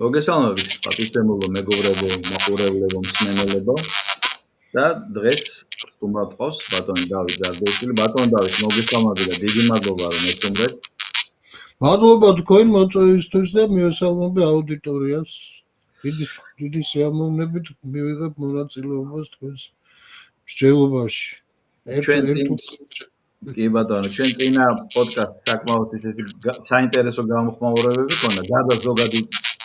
მოგესალმებით, პატივცემულო მეგობრებო, მაყურებლებო, მსმენელებო და დღეს სტუმრად ყავს ბატონი დავით ზარდეიშვილი. ბატონ დავით, მოგესალმებით და დიდი მადლობა რომ ესტუმრეთ. მადლობა თქვენ მოწვევისთვის და მივესალმები აუდიტორიას. დიდი სიამოვნებით მივიღებ მონაწილეობას თქვენს მსჯელობაში. კი ბატონო, ჩვენ წინა პოდკასტ საკმაოდ ისეთი საინტერესო გამოხმაურებები ქონდა, გარდა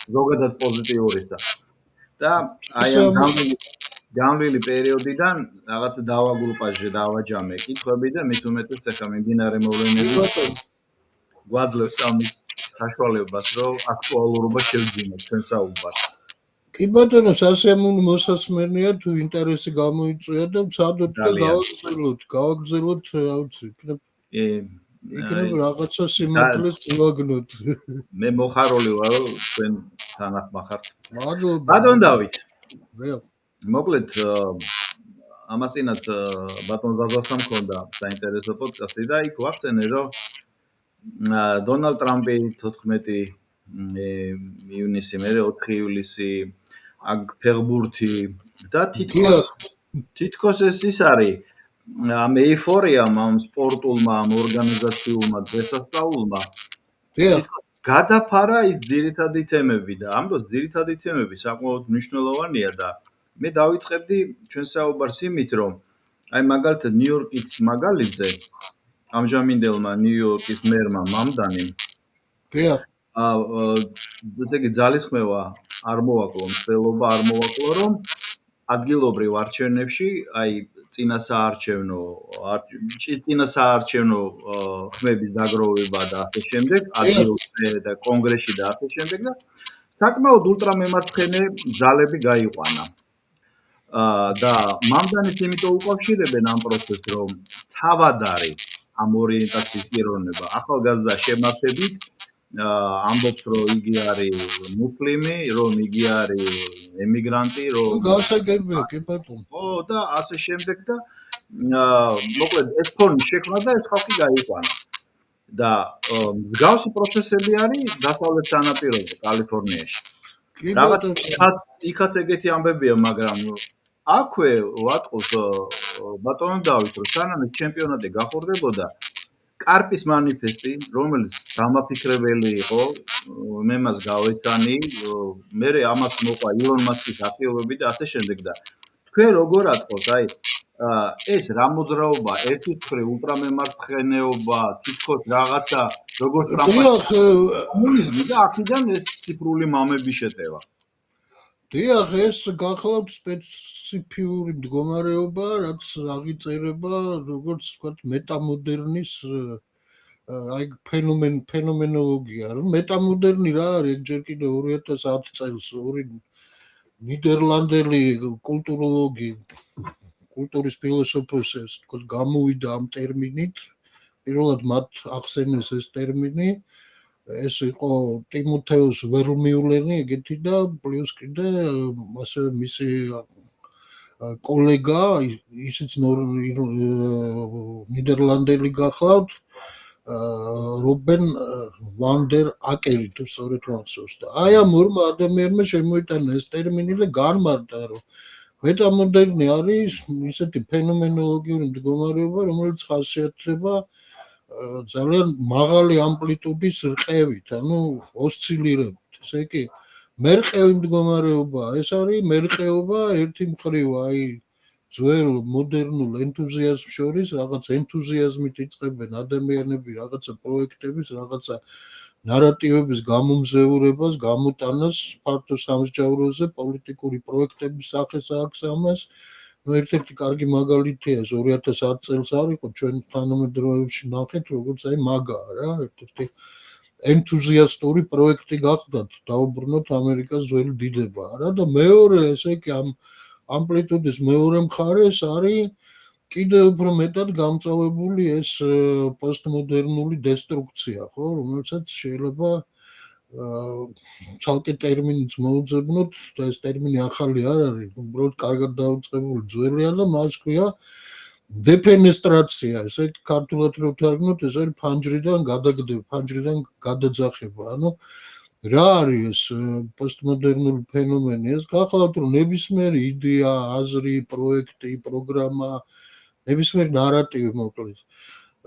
ზოგადად პოზიტიურისა. და აი ამ განვლილი პერიოდიდან რაღაცა დავაგულპაჟე, დავაჯამე კითხვები და მით უმეტეს ახლა მიმდინარე მოვლენები გვაძლევს ამის საშუალებას, რომ აქტუალურობა შევძინოთ ჩვენ საუბარს. კი ბატონო, სასიამოვნო მოსასმენია თუ ინტერესი გამოიწვია და ვცადოთ და გავაგრძელოთ რა ვიცი, იქნებ რაღაცა სიმართლეს ვაგნოთ. მე მოხარული ვარ რომ თქვენ თანახმა ხართ. მადლობა. ბატონ დავით. ვეო. მოკლედ ამასინად ბატონ ზაზასთან მქონდა საინტერესო პოდკასტი და იქ ვახსენე რომ დონალდ ტრამპი 14 ივნისი, მერე 4 ივლისი, აგ ფეხბურთი და თითქოს ეს ის არის ამ ეიფორიამ, ამ სპორტულმა, ამ ორგანიზაციულმა დღესასწაულმა გადაფარა ის ძირითადი თემები და ამ დროს ძირითადი თემები საკმაოდ მნიშვნელოვანია და მე დავიწყებდი ჩვენ საუბარს იმით, რომ აი მაგალითად ნიუ-იორკის მაგალითზე ამჟამინდელმა ნიუ-იორკის მერმა მამდანიმ ესე იგი ძალისხმევა არ მოვაკლო, მცდელობა არ მოვაკლო, რომ ადგილობრივ არჩევნებში, აი წინასაარჩევნო ხმების დაგროვება და ასე შემდეგ, ადგილობრივ და კონგრესში და ასე შემდეგ და საკმაოდ ულტრამემარცხენე ძალები გაიყვანა. და მამდანიც იმიტომ უკავშირებენ ამ პროცესს, რომ თავად არის ამ ორიენტაციის პიროვნება. ახალგაზრდა შემართებით ამბობს, რომ იგი არის მუსლიმი, რომ იგი არის ემიგრანტი, რომ გასაგებია, კი ბატონო. ო და ასე შემდეგ და მოკლედ ეს ფონი შექმნა და ეს ხალხი გაიყვანა. და მსგავსი პროცესები არის დასავლეთ სანაპიროზე, კალიფორნიაში. კი ბატონო. იქაც ეგეთი ამბებია, მაგრამ აქვე ვატყობ ბატონო დავით, რომ სანამ ჩემპიონატი გახურდებოდა, კარპის მანიფესტი, რომელიც დამაფიქრებელი იყო, მე მას გავეცანი, მე ამას მოყვა ილონ მასკის აქტივობები და ასე შემდეგ და თქვენ როგორ ატყობთ, აი ეს რა მოძრაობა, ერთის მხრივ ულტრამემარცხენეობა, თითქოს რაღაცა როგორც კომუნიზმი და აქედან ეს ციფრული მამები შეტევა. დიახ, ეს გახლავთ სპეციფიური მდგომარეობა, რაც აღიწერება, როგორც ვთქვათ, მეტამოდერნის აი ფენომენოლოგია. მეტამოდერნი რა არის? ჯერ კიდევ 2010 წელს ორი ნიდერლანდელი კულტუროლოგი, კულტურის ფილოსოფოსი, ასე ვთქვათ, გამოვიდა ამ ტერმინით. პირველად მათ ახსენეს ეს ტერმინი. ეს იყო ტიმოთეუს ვერლმიულერი, ეგეთი და პლუს კიდე ასევე მისი კოლეგა, ისიც ნიდერლანდელი გახლავთ, რობენ ვანდერ აკერი თუ სწორედ ვახსოვს და აი ამ ორმა ადამიანმა შემოიტანა ეს ტერმინი და განმარტა, რომ მეტამოდერნი არის ისეთი ფენომენოლოგიური მდგომარეობა, რომელიც ხასიათდება ძალიან მაღალი ამპლიტუდის რყევით, ანუ ოსცილირებით. ესე იგი, მერყევი მდგომარეობაა. ეს არის მერყეობა ერთი მხრივ, აი ძველ მოდერნულ ენთუზიაზმს შორის რაღაც ენთუზიაზმით იწყებენ ადამიანები რაღაცა პროექტების, რაღაცა ნარატივების გამომზეურებას, გამოტანას ფართო სამსჯავროზე, პოლიტიკური პროექტების სახეს აქვს ამას. ერთ-ერთი კარგი მაგალითია 2010 წელს არის, ჩვენ თანამედროვეებში ნახეთ, როგორც აი მაგაა რა, ერთ-ერთი ენთუზიასტური პროექტი გახდათ, დაუბრუნოთ ამერიკას ძველი დიდება რა და მეორე, ესე იგი ამ ამპლიტუდის მეორე მხარეს არის კიდევ უფრო მეტად გამწვავებული ეს პოსტმოდერნული დესტრუქცია, ხო, რომელსაც შეიძლება ცალკე ტერმინიც მოუძებნოთ და ეს ტერმინი ახალი არ არის, უბრალოდ კარგად დაუწყებული ძველია და მას ქვია დეფენესტრაცია, ესე იგი ქართულად რო ვთარგმნოთ, ეს არის ფანჯრიდან გადაგდება, ფანჯრიდან გადაძახება, ანუ რა არის ეს პოსტმოდერნული ფენომენი? ეს გახლავთ რომ ნებისმიერი იდეა, აზრი, პროექტი, პროგრამა, ნებისმიერი ნარატივი მოკლედ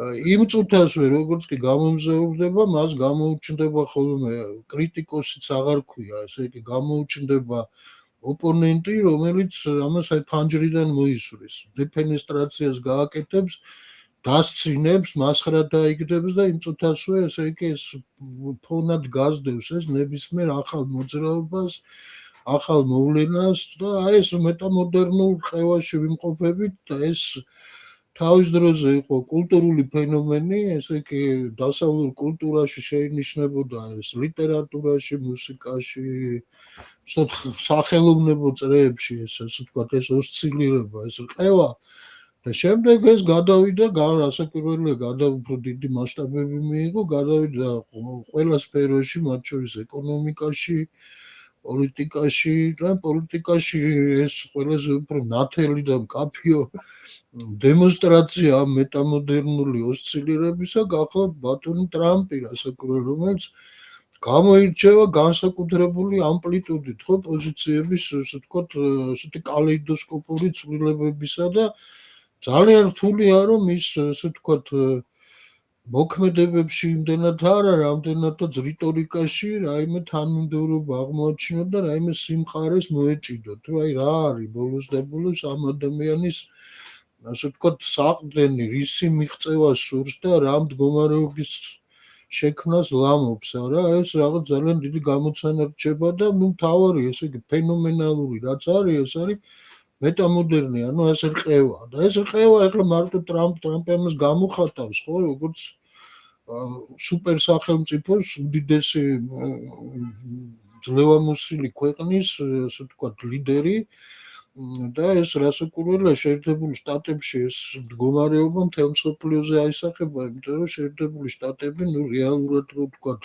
იმ წუთასვე როგორც კი გამომზაურდება, მას გამოუჩნდება ხოლმე კრიტიკოსიც აღარ ქვია, ესე იგი გამოუჩნდება ოპონენტი, რომელიც ამას აი ფანჯრიდან მოისურვის, დეფენესტრაციას გააკეთებს, დასცინებს, მასხრად დაიგდებს და იმ წუთასვე ესე იგი ეს ფონად გაზდევს ეს ნებისმიერ ახალ მოძრაობას, ახალ მოვლენას და აი ეს მეტამოდერნულ ყევაში ვიმყოფებით და ეს თავის დროზე იყო კულტურული ფენომენი, ესე იგი დასავლურ კულტურაში შეინიშნებოდა ეს ლიტერატურაში, მუსიკაში, სახელოვნებო წრეებში ეს ასე ვთქვათ ეს ოსცილირება, ეს ყევა და შემდეგ ეს გადავიდა, რასაკვირველია, უფრო დიდი მასშტაბები მიიღო, გადავიდა ყველა სფეროში, მათ შორის ეკონომიკაში, პოლიტიკაში და პოლიტიკაში ეს ყველაზე უფრო ნათელი და მკაფიო დემონსტრაცია მეტამოდერნული ოსცილირებისა გახლავთ ბატონი ტრამპი, რასაკვირველია, რომელიც გამოირჩევა განსაკუთრებული ამპლიტუდით, ხო, პოზიციების, ასე ვთქვათ, ასეთი კალეიდოსკოპური ცვლილებებისა და ძალიან რთულია, რომ ის, ასე ვთქვათ, მოქმედებებში იმდენად არა, რამდენადაც რიტორიკაში რაიმე თანმიმდევრობა აღმოაჩინოთ და რაიმე სიმყარეს მოეჭიდოთ. თუ აი რა არის ბოლოს და ბოლოს ამ ადამიანის ასე ვთქვათ, საყრდენი რისი მიღწევა სურს და რა მდგომარეობის შექმნას ლამობს, არა? ეს რაღაც ძალიან დიდი გამოცანა რჩება და მთავარი, ესე იგი, ფენომენალური რაც არის, ეს არის მეტამოდერნი, ანუ ეს რყევა. და ეს რყევა ახლა მარტო ტრამპი ამას გამოხატავს, ხო, როგორც სუპერ სახელმწიფოს უდიდესი ძლევამოსილი ქვეყნის, ასე ვთქვათ, ლიდერი და ეს რასაკვირველია შეერთებული შტატებში ეს მდგომარეობა მთელ მსოფლიოზე აისახება, იმიტომ რომ შეერთებული შტატები რეალურად რო ვთქვათ,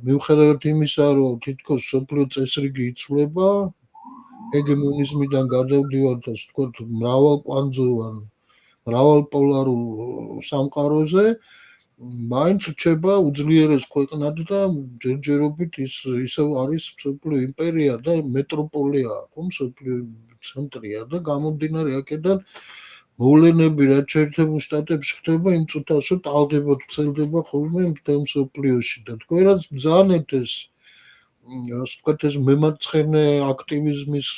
მიუხედავად იმისა, რომ თითქოს მსოფლიო წესრიგი იცვლება, ჰეგემონიზმიდან გადავდივართ, ასე ვთქვათ, მრავალკვანძოვან, მრავალპოლარულ სამყაროზე, მაინც რჩება უძლიერეს ქვეყნად და ჯერჯერობით ისევ არის მსოფლიო იმპერია და მეტროპოლია, ხო, მსოფლიო ცენტრია და გამომდინარე აქედან მოვლენები რაც შეერთებულ შტატებში ხდება, იმ წუთასვე ტალღებად ვრცელდება ხოლმე მთელ მსოფლიოში და თქვენ რაც ბრძანეთ ეს ასე ვთქვათ ეს მემარცხენე აქტივიზმის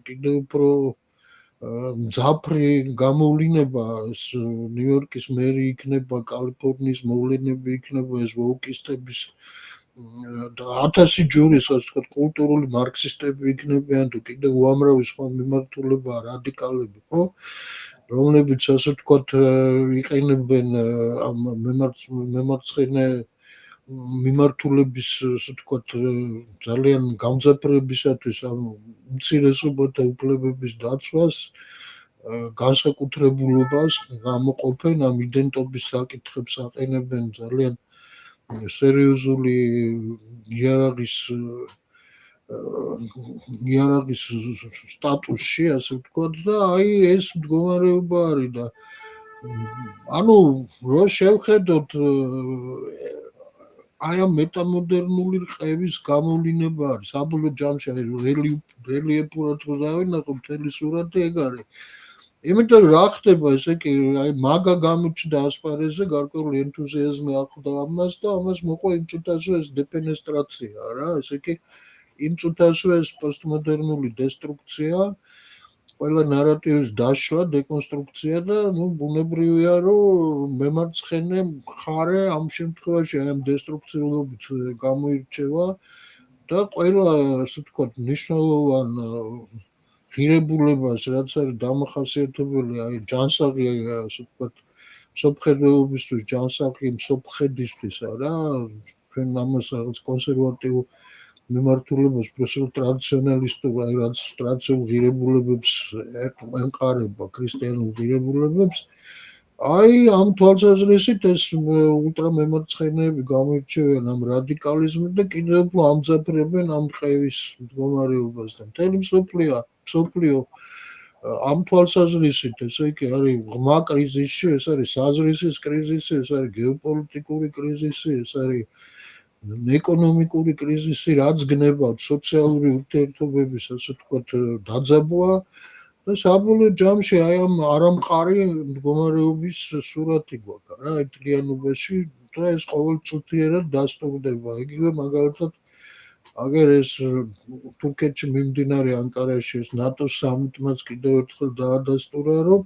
კიდევ უფრო მძაფრი გამოვლინება, ეს ნიუ-იორკის მერი იქნება, კალიფორნიის მოვლენები იქნება, ეს ვოუკისტების და 1000 ჯურის, ასე ვთქვათ, კულტურული მარქსისტები იქნებიან თუ კიდევ უამრავი სხვა მიმართულება რადიკალები, ხო? რომლებიც ასე ვთქვათ იყენებენ ამ მემარცხენე მიმართულების, ასე ვთქვათ, ძალიან გამძაფრებისათვის ამ უმცირესობათა უფლებების დაცვას, განსაკუთრებულობას გამოყოფენ, ამ იდენტობის საკითხებს აყენებენ ძალიან სერიოზული იარაღის სტატუსში, ასე ვთქვათ, და აი ეს მდგომარეობა არის და ანუ რო შევხედოთ აი ამ მეტამოდერნული რყევის გამოვლინება არის საბოლოო ჯამში რელიეფურად რო დავინახო მთელი სურათი ეგ არის. იმიტომ რა ხდება ესე კი აი მაგა გამოჩნდა ასპარეზზე გარკვეული ენთუზიაზმი ახვდა ამას და ამას მოყვა იმ წუთასვე ეს დეფენესტრაცია რა, ესე კი იმ წუთასვე ეს პოსტმოდერნული დესტრუქცია, ყველა ნარატივის დაშლა, დეკონსტრუქცია და ნუ ბუნებრივია რომ მემარცხენე მხარე ამ შემთხვევაში აი ამ დესტრუქციულობით გამოირჩევა და ყველა ასე ვთქვათ მნიშვნელოვან ღირებულებას რაც არის დამახასიათებელი აი ჯანსაღი ასე ვთქვათ მსოფლმხედველობისთვის ჯანსაღი მსოფლმხედისთვის არა ჩვენ ამას რაღაც კონსერვატიულ მიმართულებას პროსელ ტრადიციონალისტურ აი რაც ტრადიციულ ღირებულებებს ემყარება ქრისტიანულ ღირებულებებს აი ამ თვალსაზრისით ეს ულტრამემარცხენეები გამოირჩევიან ამ რადიკალიზმით და კიდევ უფრო ამძაფრებენ ამ ყევის მდგომარეობას და მთელი მსოფლიო ამ თვალსაზრისით ესე იგი არის ღრმა კრიზისში, ეს არის საზრისის კრიზისი, ეს არის გეოპოლიტიკური კრიზისი, ეს არის ეკონომიკური კრიზისი რაც გნებავთ სოციალური ურთიერთობების ასე ვთქვათ დაძაბვა და საბოლოო ჯამში აი ამ არამყარი მდგომარეობის სურათი გვაქვს რა ეთლიანობაში და ეს ყოველწუთიერად დასტურდება იგივე მაგალითად აგერ ეს თურქეთში მიმდინარე ანკარაში ეს ნატოს სამიტმაც კიდევ ერთხელ დაადასტურა რომ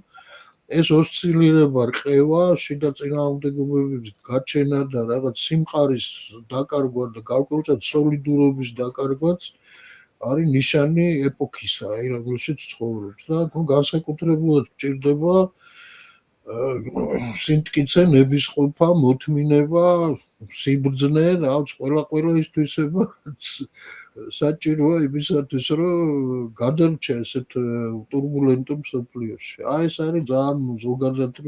ეს ოსცილირება რყევა შიდა წინააღმდეგობების გაჩენა და რაღაც სიმყარის დაკარგვა და გარკვეულწილად სოლიდურობის დაკარგვაც არის ნიშანი ეპოქისა აი რომელშიც ცხოვრობს და განსაკუთრებულად გჭირდება სიმტკიცე ნებისყოფა მოთმინება სიბრძნე რაც ყველა ისთვისება საჭიროა იმისათვის რომ გადარჩა ესეთ ტურბულენტურ მსოფლიოში აი ეს არის ძალიან ზოგადად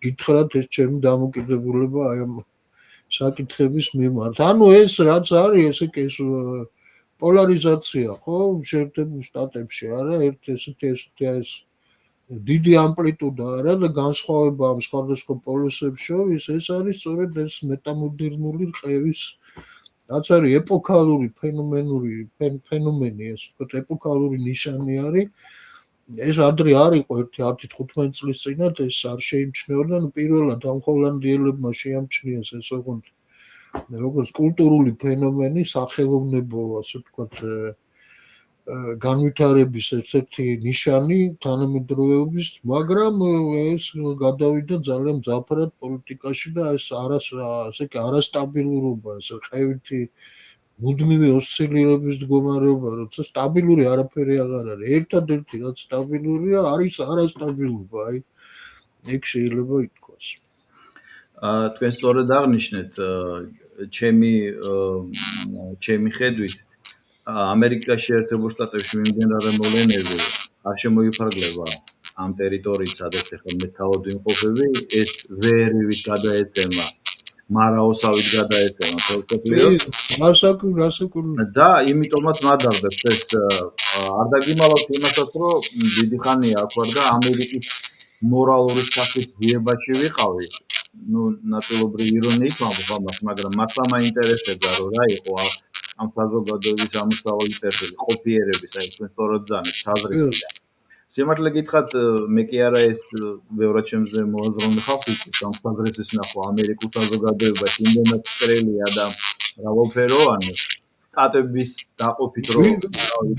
გითხრათ ეს ჩემი დამოკიდებულება აი ამ საკითხების მიმართ ანუ ეს რაც არის ესე კი ეს პოლარიზაცია ხო შეერთებულ შტატებში არა ესეთი ეს დიდი ამპლიტუდა არა და განსხვავება ამ სხვადასხვა პოლუსებს შორის ეს არის სწორედ ეს მეტამოდერნული რყევის რაც არის ეპოქალური ფენომენი ეს ვთქვათ ეპოქალური ნიშანი არის ეს ადრე არ იყო 10-15 წლის წინათ ეს არ შეიმჩნეოდა პირველად ამ ჰოლანდიელებმა შეამჩნიეს ეს როგორც კულტურული ფენომენი სახელოვნებო ასე ვთქვათ განვითარების ერთ-ერთი ნიშანი თანამედროვეობის, მაგრამ ეს გადავიდა ძალიან მძაფრად პოლიტიკაში და ეს არასტაბილურობა, ეს ყევითი მუდმივი ოსცილირების მდგომარეობა, როცა სტაბილური არაფერი აღარ არის. ერთადერთი რაც სტაბილურია, არის არასტაბილურობა, აი ეგ შეიძლება ითქვას. თქვენ სწორედ აღნიშნეთ ჩემი ხედვით ამერიკაში შეერთებულ შტატებში მიმდინარე მოვლენები არ შემოიფარგლება ამ ტერიტორიით, სადაც ახლა მეტაოდ იმყოფები, ეს ვერივით გადაეცემა, მარაოსავით გადაეცემა რასაკვირველია. და იმიტომაც მადარდებს ეს არ დაგიმალავთ იმასაც, რომ დიდი ხანია აქ ვარ და ამერიკის მორალური სახის ძიებაში ვიყავი. ნუ ნაწილობრივ ირონიით ვამბობ ამას, მაგრამ მართლა მაინტერესებდა რომ რა იყო ამ საზოგადოების ამოსავალი წერტილი ყოფიერების აი თქვენ სწორად ძანეთ საზრისიდან. სიმართლე გითხრათ მე კი არა ეს ბევრად ჩემზე მოაზროვნე ხალხი ამ საზრისის ნახვა ამერიკულ საზოგადოებაში იმდენად წრელია და მრავალფეროვანი სტატების დაყოფით რომ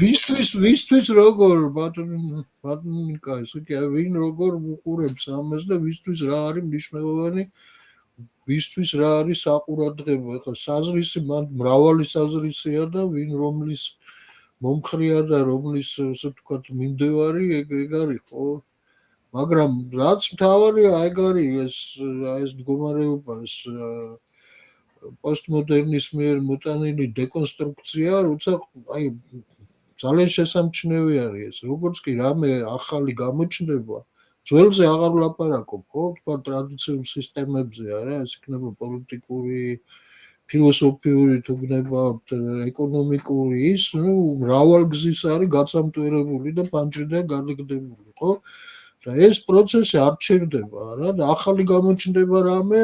ვისთვის როგორ ბატონიკა ისე კი ვინ როგორ უყურებს ამას და ვისთვის რა არის მნიშვნელოვანი ვისთვის რა არის საყურადღებო ახლა საზრისი მრავალი საზრისია და ვინ რომლის მომხრია და რომლის ასე ვთქვათ მიმდევარი ეგ არის ხო მაგრამ რაც მთავარია ეგ არის ეს მდგომარეობა ეს პოსტმოდერნის მიერ მოტანილი დეკონსტრუქცია როცა აი ძალიან შესამჩნევი არის ეს როგორც კი რამე ახალი გამოჩნდება ძველზე აღარ ვლაპარაკობ ხო თქვა ტრადიციულ სისტემებზე არა ეს იქნება პოლიტიკური ფილოსოფიური თუ გნებავთ ეკონომიკური ის ნუ მრავალგზის არის გაცამტვირებული და პანჭრიდან გადაგდებული ხო და ეს პროცესი არ ჩერდება რა და ახალი გამოჩნდება რამე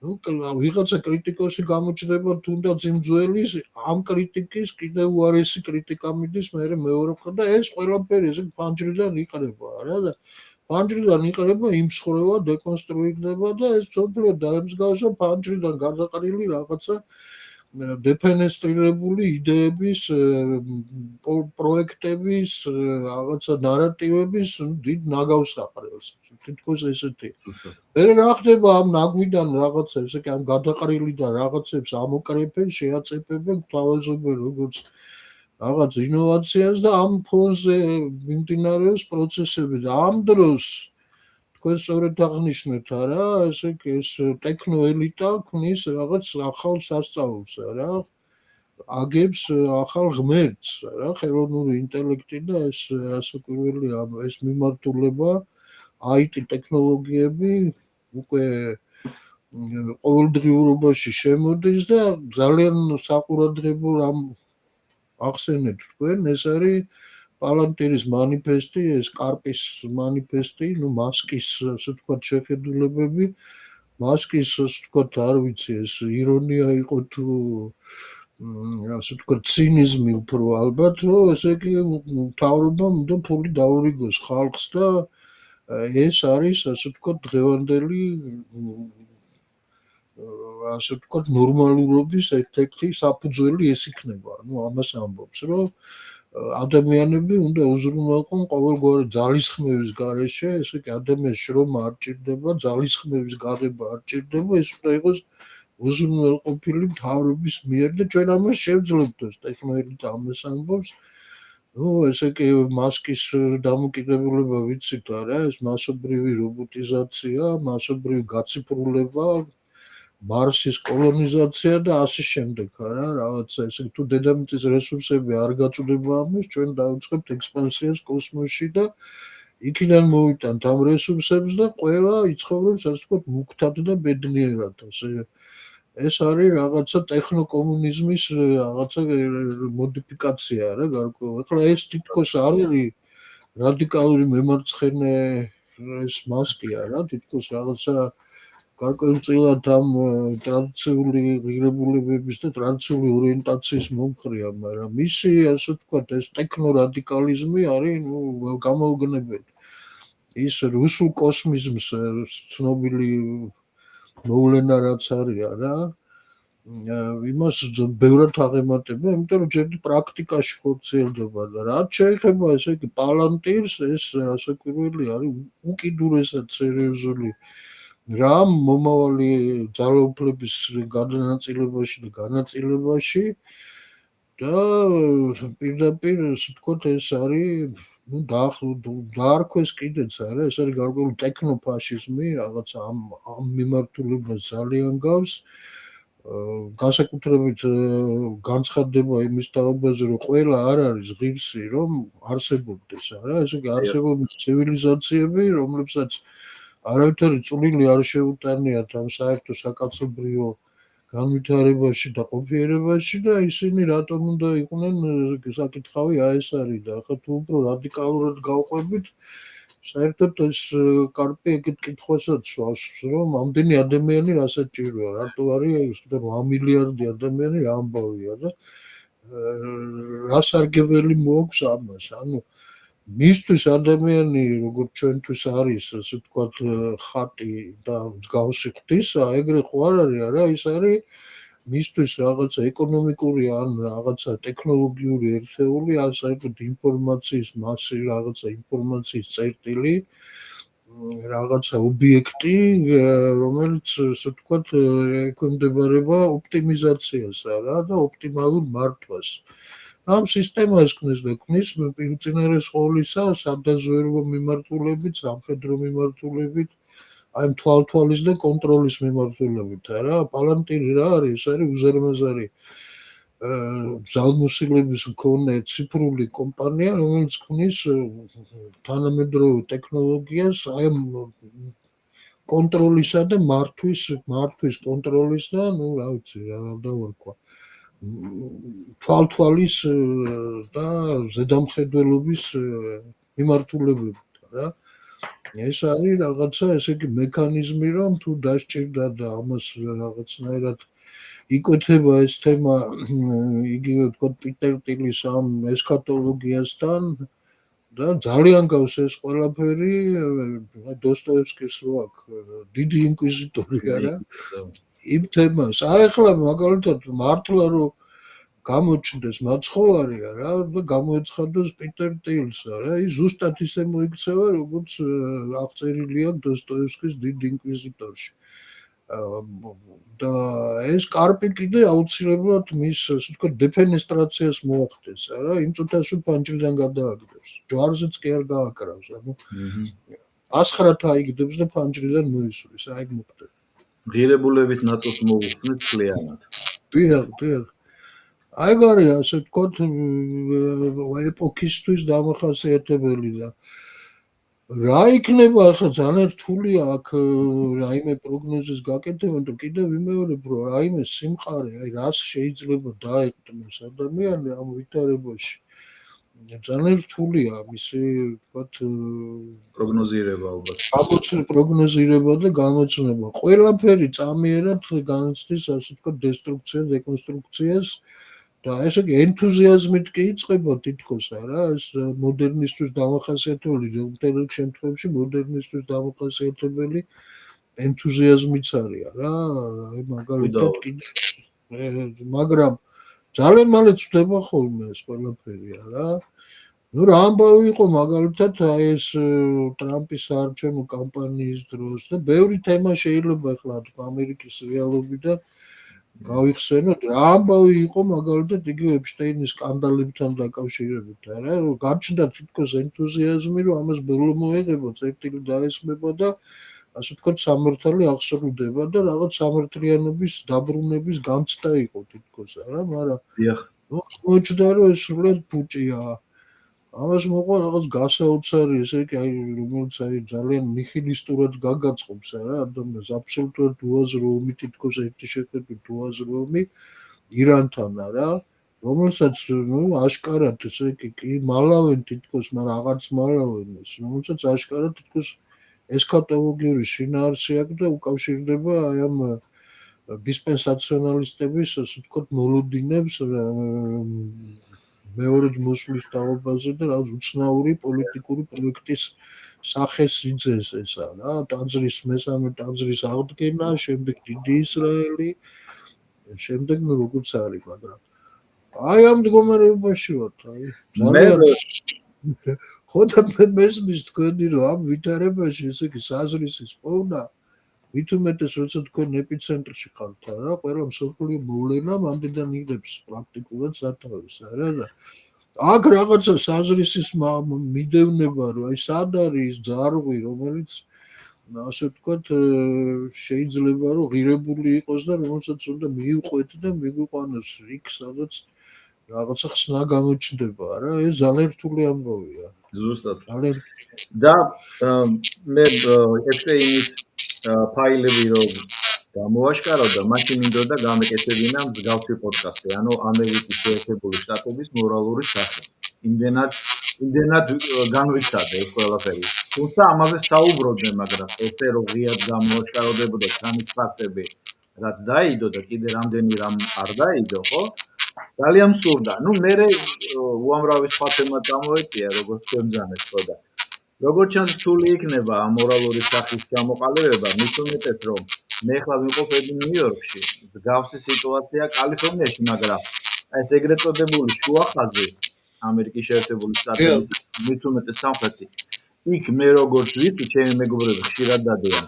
ნუ ვიღაცა კრიტიკოსი გამოჩნდება თუნდაც იმ ძველის ამ კრიტიკის კიდევ უარესი კრიტიკა მიდის მეორე მხარეს და ეს ყველაფერი ეს პანჭრიდან იყრება რა და პანჭრიდან იყრება იმსხვრევა დეკონსტრუირდება და ეს სოფლიო დაემსგავსა პანჭრიდან გადაყრილი რაღაცა დეფენესტრირებული იდეების პროექტების რაღაცა ნარატივების დიდ ნაგავს აყრევს თითქოს ესეთი მე რა ხდება ამ ნაგვიდან რაღაცა ესე კი ამ გადაყრილიდან რაღაცებს ამოკრეფენ შეაწეფებენ თავაზობენ როგორც რაღაც ინოვაციას და ამ ფონზე მიმდინარეობს პროცესები და ამ დროს თქვენ სწორედ აღნიშნეთ არა ესე ეს ტექნოელიტა ქმნის რაღაც ახალ სასწაულს რა აგებს ახალ ღმერთს რა ხელოვნური ინტელექტი და ეს რასაკვირველია ეს მიმართულება IT ტექნოლოგიები უკვე ყოველდღიურობაში შემოდის და ძალიან საყურადღებო რამ ახსენეთ თქვენ ეს არის პალანტირის მანიფესტი ეს კარპის მანიფესტი ნუ მასკის ასე ვთქვათ შეხედულებები მასკის ასე ვთქვათ, არ ვიცი, ეს ირონია იყო თუ ასე ვთქვათ, ცინიზმი უფრო ალბათ, რომ ესე იგი მთავრობამ უნდა ფული დაურიგოს ხალხს და ეს არის ასე ვთქვათ დღევანდელი ასე ვთქვათ ნორმალურობის ერთ-ერთი საფუძველი ეს იქნება. ანუ ამას ამბობს, რომ ადამიანები უნდა უზრუნველყონ ყოველგვარი ძალისხმევის გარეშე, ესე იგი ადამიანს შრომა არ ჭირდება, ძალისხმევის გაღება არ ჭირდება, ეს უნდა იყოს უზრუნველყოფილი მთავრობის მიერ და ჩვენ ამას შევძლებთ ტექნოლოგიით ამას ამბობს. ნუ ესე იგი მასკის დამოკიდებულება ვიცით არა, ეს მასობრივი რობოტიზაცია, მასობრივი გაციფრულება, მარსის კოლონიზაცია და ასე შემდეგ არა, რაღაცა ესე თუ დედამიწის რესურსები არ გაწუდება ამის, ჩვენ დავიწყებთ ექსპანსიას კოსმოსში და იქიდან მოვიტანთ ამ რესურსებს და ყველა იცხოვრებს ასე ვთქვათ მუქთად და ბედნიერად. ეს არის რაღაცა ტექნოკომუნიზმის რაღაცა მოდიფიკაცია რა გარკვეულ. ეხლა ეს თითქოს არ არის რადიკალური მემარცხენე ეს მასკია რა, თითქოს რაღაცა გარკვეულწილად ამ ტრადიციული ღირებულებების და ტრადიციული ორიენტაციის მომხრეა, მაგრამ მისი ასე ვთქვათ ეს ტექნორადიკალიზმი არის გამოუგნებელი. ის რუსულ კოსმიზმს ცნობილი მოვლენა რაც არის რა, იმას ბევრად აღემატება, იმიტომ რომ ჯერ პრაქტიკაში ხორციელდება და რაც შეეხება ესე იგი პალანტირს, ეს რასაკვირველი არის უკიდურესად სერიოზული რამ მომავალი ძალაუფლების განაწილებაში და განაწილებაში და პირდაპირ ასე ვთქვათ ეს არის დაარქვეს კიდეც არა, ეს არის გარკვეული ტექნოფაშიზმი, რაღაც ამ მიმართულებას ძალიან გავს. განსაკუთრებით განცხადდება იმის თავაზე, რომ ყველა არ არის ღირსი, რომ არსებობდეს არა, ესე იგი არსებობს ცივილიზაციები, რომლებსაც არავითარი წვლილი არ შეუტანიათ ამ საერთო საკაცობრიო განვითარებაში და ყოფიერებაში და ისინი რატომ უნდა იყვნენ საკითხავი ეს არის და ახლა თუ უფრო რადიკალურად გავყვებით საერთოდ ეს კარპი ეგეთ კითხვასაც სვავს რომ ამდენი ადამიანი რასაც ჭიროა რატო არის 8 მილიარდი ადამიანი რა ამბავია და რა სარგებელი მოაქვს ამას ანუ მისთვის ადამიანი როგორც ჩვენთვის არის ასე ვთქვათ ხატი და მსგავსი ღვთისა ეგრე ხო არ არის არა ის არის მისთვის რაღაცა ეკონომიკური ან რაღაცა ტექნოლოგიური ერთეული ან საერთოდ ინფორმაციის მასი რაღაცა ინფორმაციის წერტილი რაღაცა ობიექტი რომელიც ასე ვთქვათ ექვემდებარება ოპტიმიზაციას რა და ოპტიმალურ მართვას ამ სისტემას ქმნის და ქმნის მწინარე სკოლისა სადაზვერვო მიმართულებით, სამხედრო მიმართულებით, აი თვალთვალის და კონტროლის მიმართულებით, რა, პალანტირი რა არის, ეს არის უზარმაზარი ძალმოსილების მქონე ციფრული კომპანია, რომელიც ქმნის თანამედროვე ტექნოლოგიას, აი კონტროლისა და მართვის კონტროლის და, ну, რა ვიცი, რა დავარქვა. თვალთვალის და ზედამხედველობის მიმართულებებით რა ეს არის რაღაცა ესე იგი მექანიზმი რომ თუ დასჭირდა და ამას რაღაცნაირად იკვეთება ეს თემა იგივე ვთქვათ პიტერ ტილის ამ ესქატოლოგიასთან და ძალიან გავს ეს ყველაფერი დოსტოევსკის რო აქვს დიდი ინკვიზიტორია რა იმ თემას. აი ახლა მაგალითად მართლა რომ გამოჩნდეს მაცხოვარია რა და გამოეცხადოს პიტერ ტილს რა ის ზუსტად ისე მოიქცევა როგორც აღწერილია დოსტოევსკის დიდ ინკვიზიტორში. და ეს კარპი კიდე აუცილებლად მის ასე ვთქვათ დეფენესტრაციას მოახდენს რა იმ წუთაში პანჭრიდან გადააგდებს. ჯვარზეც კი არ გააკრავს ანუ ასხრათ აიგდებს და პანჭრიდან მოისურვის აი მოხდება. ღირებულებით ნაწილს მოუხსნით კლიანად. დიახ. აი გარი ასე ვთქვათ ეპოქისთვის დამახასიათებელი და რა იქნება ახლა ძალიან რთულია აქ რაიმე პროგნოზის გაკეთება, თუ კიდევ ვიმეორებ რომ რაიმე სიმყარე, აი რას შეიძლება დაეყრდნოს ადამიანი ამ ვითარებაში. ძალიან რთულია მისი ვთქვათ პროგნოზირება ალბათ. პროგნოზირება და გამოცნება. ყველაფერი წამიერად განიცდის ასე ვთქვათ დესტრუქციას, დეკონსტრუქციას და ესე იგი ენთუზიაზმით კი იწყება თითქოს არა ეს მოდერნისტვის დამახასიათებელი ზოგადად შემთხვევაში მოდერნისტვის დამახასიათებელი ენთუზიაზმიც არის რა აი მაგალითად კიდე მაგრამ ძალიან მალე წდება ხოლმე ეს ყველაფერი არა ну რა ამბავი იყო მაგალითად აი ეს ტრამპის საარჩევნო კამპანიის დროს და ბევრი თემა შეიძლება ახლა თქვა ამერიკის რეალობიდან გავიხსენოთ რა ამბავი იყო მაგალითად იგი ეპშტეინის სკანდალებთან დაკავშირებით არა რომ გაჩნდა თითქოს ენთუზიაზმი რომ ამას ბოლო მოეღება წერტილი დაესმება და ასე ვთქვათ სამართალი აღსრულდება და რაღაც სამართლიანობის დაბრუნების განცდა იყო თითქოს არა მაგრამ მოჩნდა რომ ეს სრულად ფუჭია ამას მოყვა რაღაც გასაოცარი ესე იგი აი რომელიც აი ძალიან ნიჰილისტურად გაგაწყობს არა ადამიანს აბსოლუტურად უაზროუმი თითქოს ერთი შეხედვით უაზროუმი ირანთან არა რომელსაც ნუ აშკარად ესე იგი მალავენ თითქოს მაგრამ აღარც მალავენ ეს რომელსაც აშკარად თითქოს ესქატოლოგიური შინაარსი აქვს და უკავშირდება აი ამ დისპენსაციონალისტების ასე ვთქვათ მოლოდინებს მეორედ მოსვლის თაობაზე და რაღაც უცნაური პოლიტიკური პროექტის სახეს იძეს ესა რა ტაძრის მესამე ტაძრის აღდგენა შემდეგ დიდი ისრაელი შემდეგ ნუ როგორც არის მაგრამ აი ამ მდგომარეობაში ვართ აი ძალიან ხოდა მესმის თქვენი რომ ამ ვითარებაში ესე იგი საზრისის პოვნა მით უმეტეს როცა თქვენ ეპიცენტრში ხართ რა ყველა მსოფლიო მოვლენა მანდიდან იღებს პრაქტიკულად სათავეს არა და აქ რაღაცა საზრისის მიდევნება რომ აი სად არის ძარღვი რომელიც ასე ვთქვათ შეიძლება რომ ღირებული იყოს და რომელსაც უნდა მიუყვეთ და მიგვიყვანოს იქ სადაც რაღაცა ხსნა გამოჩნდება რა ეს ძალიან რთული ამბავია ზუსტად და მე ეპშტეინის ფაილები რომ გამოაშკარავდა მაშინ მინდოდა გამეკეთებინა მსგავსი პოდკასტი ანუ ამერიკის შეერთებული შტატების მორალური სახე იმდენად განვიცადა ეს ყველაფერი თუმცა ამაზე საუბრობდნენ მაგრამ ესე რომ ღიად გამოაშკარავდებოდა სამი ფაქტები რაც დაიდო და კიდე რამდენი რამ არ დაიდო ხო ძალიან მსურდა ნუ მე უამრავი სხვა თემა წამოეწია როგორც შემძანეს ხო და როგორც ჩანს რთული იქნება ამ მორალური სახის გამოყალიბება მით უმეტეს რომ მე ხლა ვიმყოფები ნიუ-იორკში მსგავსი სიტუაცია კალიფორნიაში მაგრამ ეს ეგრეთ წოდებული შუა ხაზი ამერიკის შეერთებული შტატების მით უმეტეს სამხრეთი იქ მე როგორც ვიცი ჩემი მეგობრები ხშირად დადიან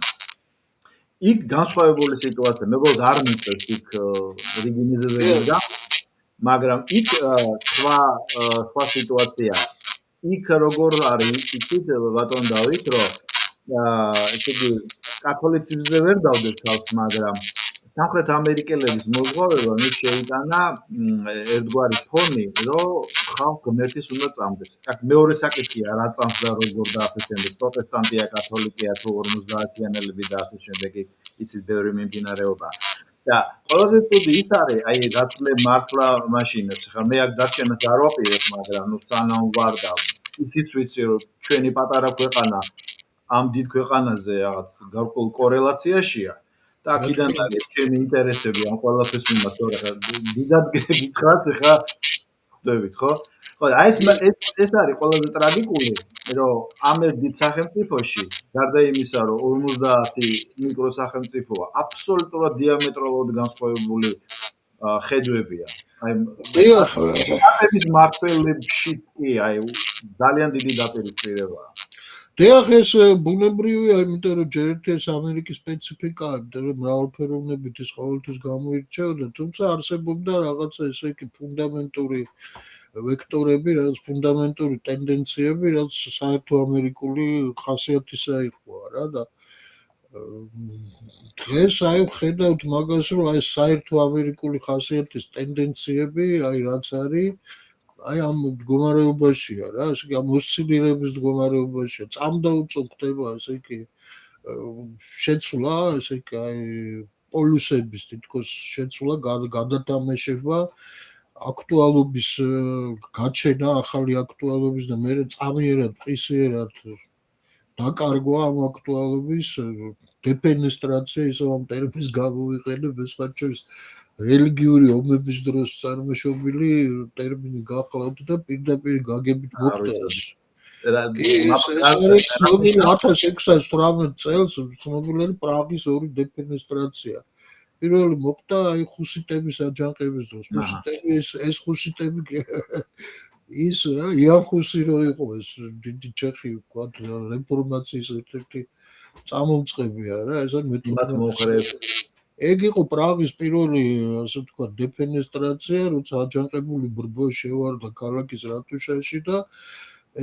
იქ განსხვავებული სიტუაცია მეგობრებს არ მიწევს იქ რიგინიზებებიდან მაგრამ იქ სხვა სიტუაცია იქ როგორ არის იცით ბატონ დავით რომ ესე იგი კათოლიციზმზე ვერ დავდეთ თავს მაგრამ სამხრეთ ამერიკელების მოზღვავება მის შეიტანა ერთგვარი ფონი რომ ხალხ ღმერთის უნდა წამდეს აქ მეორე საკითხია რა წამს და როგორ და ასე შემდეგ პროტესტანტია კათოლიკია თუ 50-იანელები და ასე შემდეგ იცით ბევრი მიმდინარეობა და ყველაზე ცუდი ის არის აი რაც მე მართლა მაშინებს ხარ მე აქ დარჩენას არ ვაპირებ მაგრამ ნუ სანამ ვარ და იცით ვიცი რომ ჩვენი პატარა ქვეყანა ამ დიდ ქვეყანაზე რაღაც გარკვეულ კორელაციაშია და აქედან არის ჩემი ინტერესები ამ ყველაფერს მიმართ რა დიდად გითხრათ ხა ხვდებით ხო ხო აი ეს არის ყველაზე ტრაგიკული რომ ამ დიდ სახელმწიფოში გარდა იმისა რომ 50 მიკროსახელმწიფოა აბსოლუტურად დიამეტრალურად განსხვავებული ხედვებია აი ეს მართლებშიც კი აი ძალიან დიდი დაპირისპირებაა დიახ ეს ბუნებრივია იმიტომ რომ ჯერ ერთი ეს ამერიკის სპეციფიკაა იმიტომ რომ მრავალფეროვნებით ის ყოველთვის გამოირჩეოდა თუმცა არსებობდა რაღაცა ესე იგი ფუნდამენტური ვექტორები რაღაც ფუნდამენტური ტენდენციები რაც საერთო ამერიკული ხასიათისა იყო რა და დღეს აი ხედავთ მაგას რომ აი საერთო ამერიკული ხასიათის ტენდენციები აი რაც არის აი ამ მდგომარეობაშია რა ესე იგი ამ ოსცილირების მდგომარეობაშია წამდაუწო ხდება ესე იგი შეცვლა ესე იგი აი პოლუსების თითქოს შეცვლა გადათამაშება აქტუალობის გაჩენა, ახალი აქტუალობის და მე წამიერად, ყისიერად დაკარგვა ამ აქტუალობის დეფენესტრაცია ისევ ამ ტერმინს გამოვიყენებ ეს მათ შორის რელიგიური ომების დროს წარმოშობილი ტერმინი გახლავთ და პირდაპირ გაგებით მოხდა ეს. ეს არის ცნობილი 1618 წელს ცნობილი პრაღის ორი დეფენესტრაცია. პირველი მოხდა აი ხუსიტების აჯანყების დროს. ხუსიტები ეს ხუსიტები ის იან ხუსი რო იყო ეს დიდი ჩეხი ვთქვათ რეფორმაციის ერთ-ერთი წამომწყებია რა ეს არის მე-15 ეგ იყო პრაღის პირველი ასე ვთქვათ დეფენესტრაცია როცა აჯანყებული ბრბო შევარდა ქალაქის რატუშაში და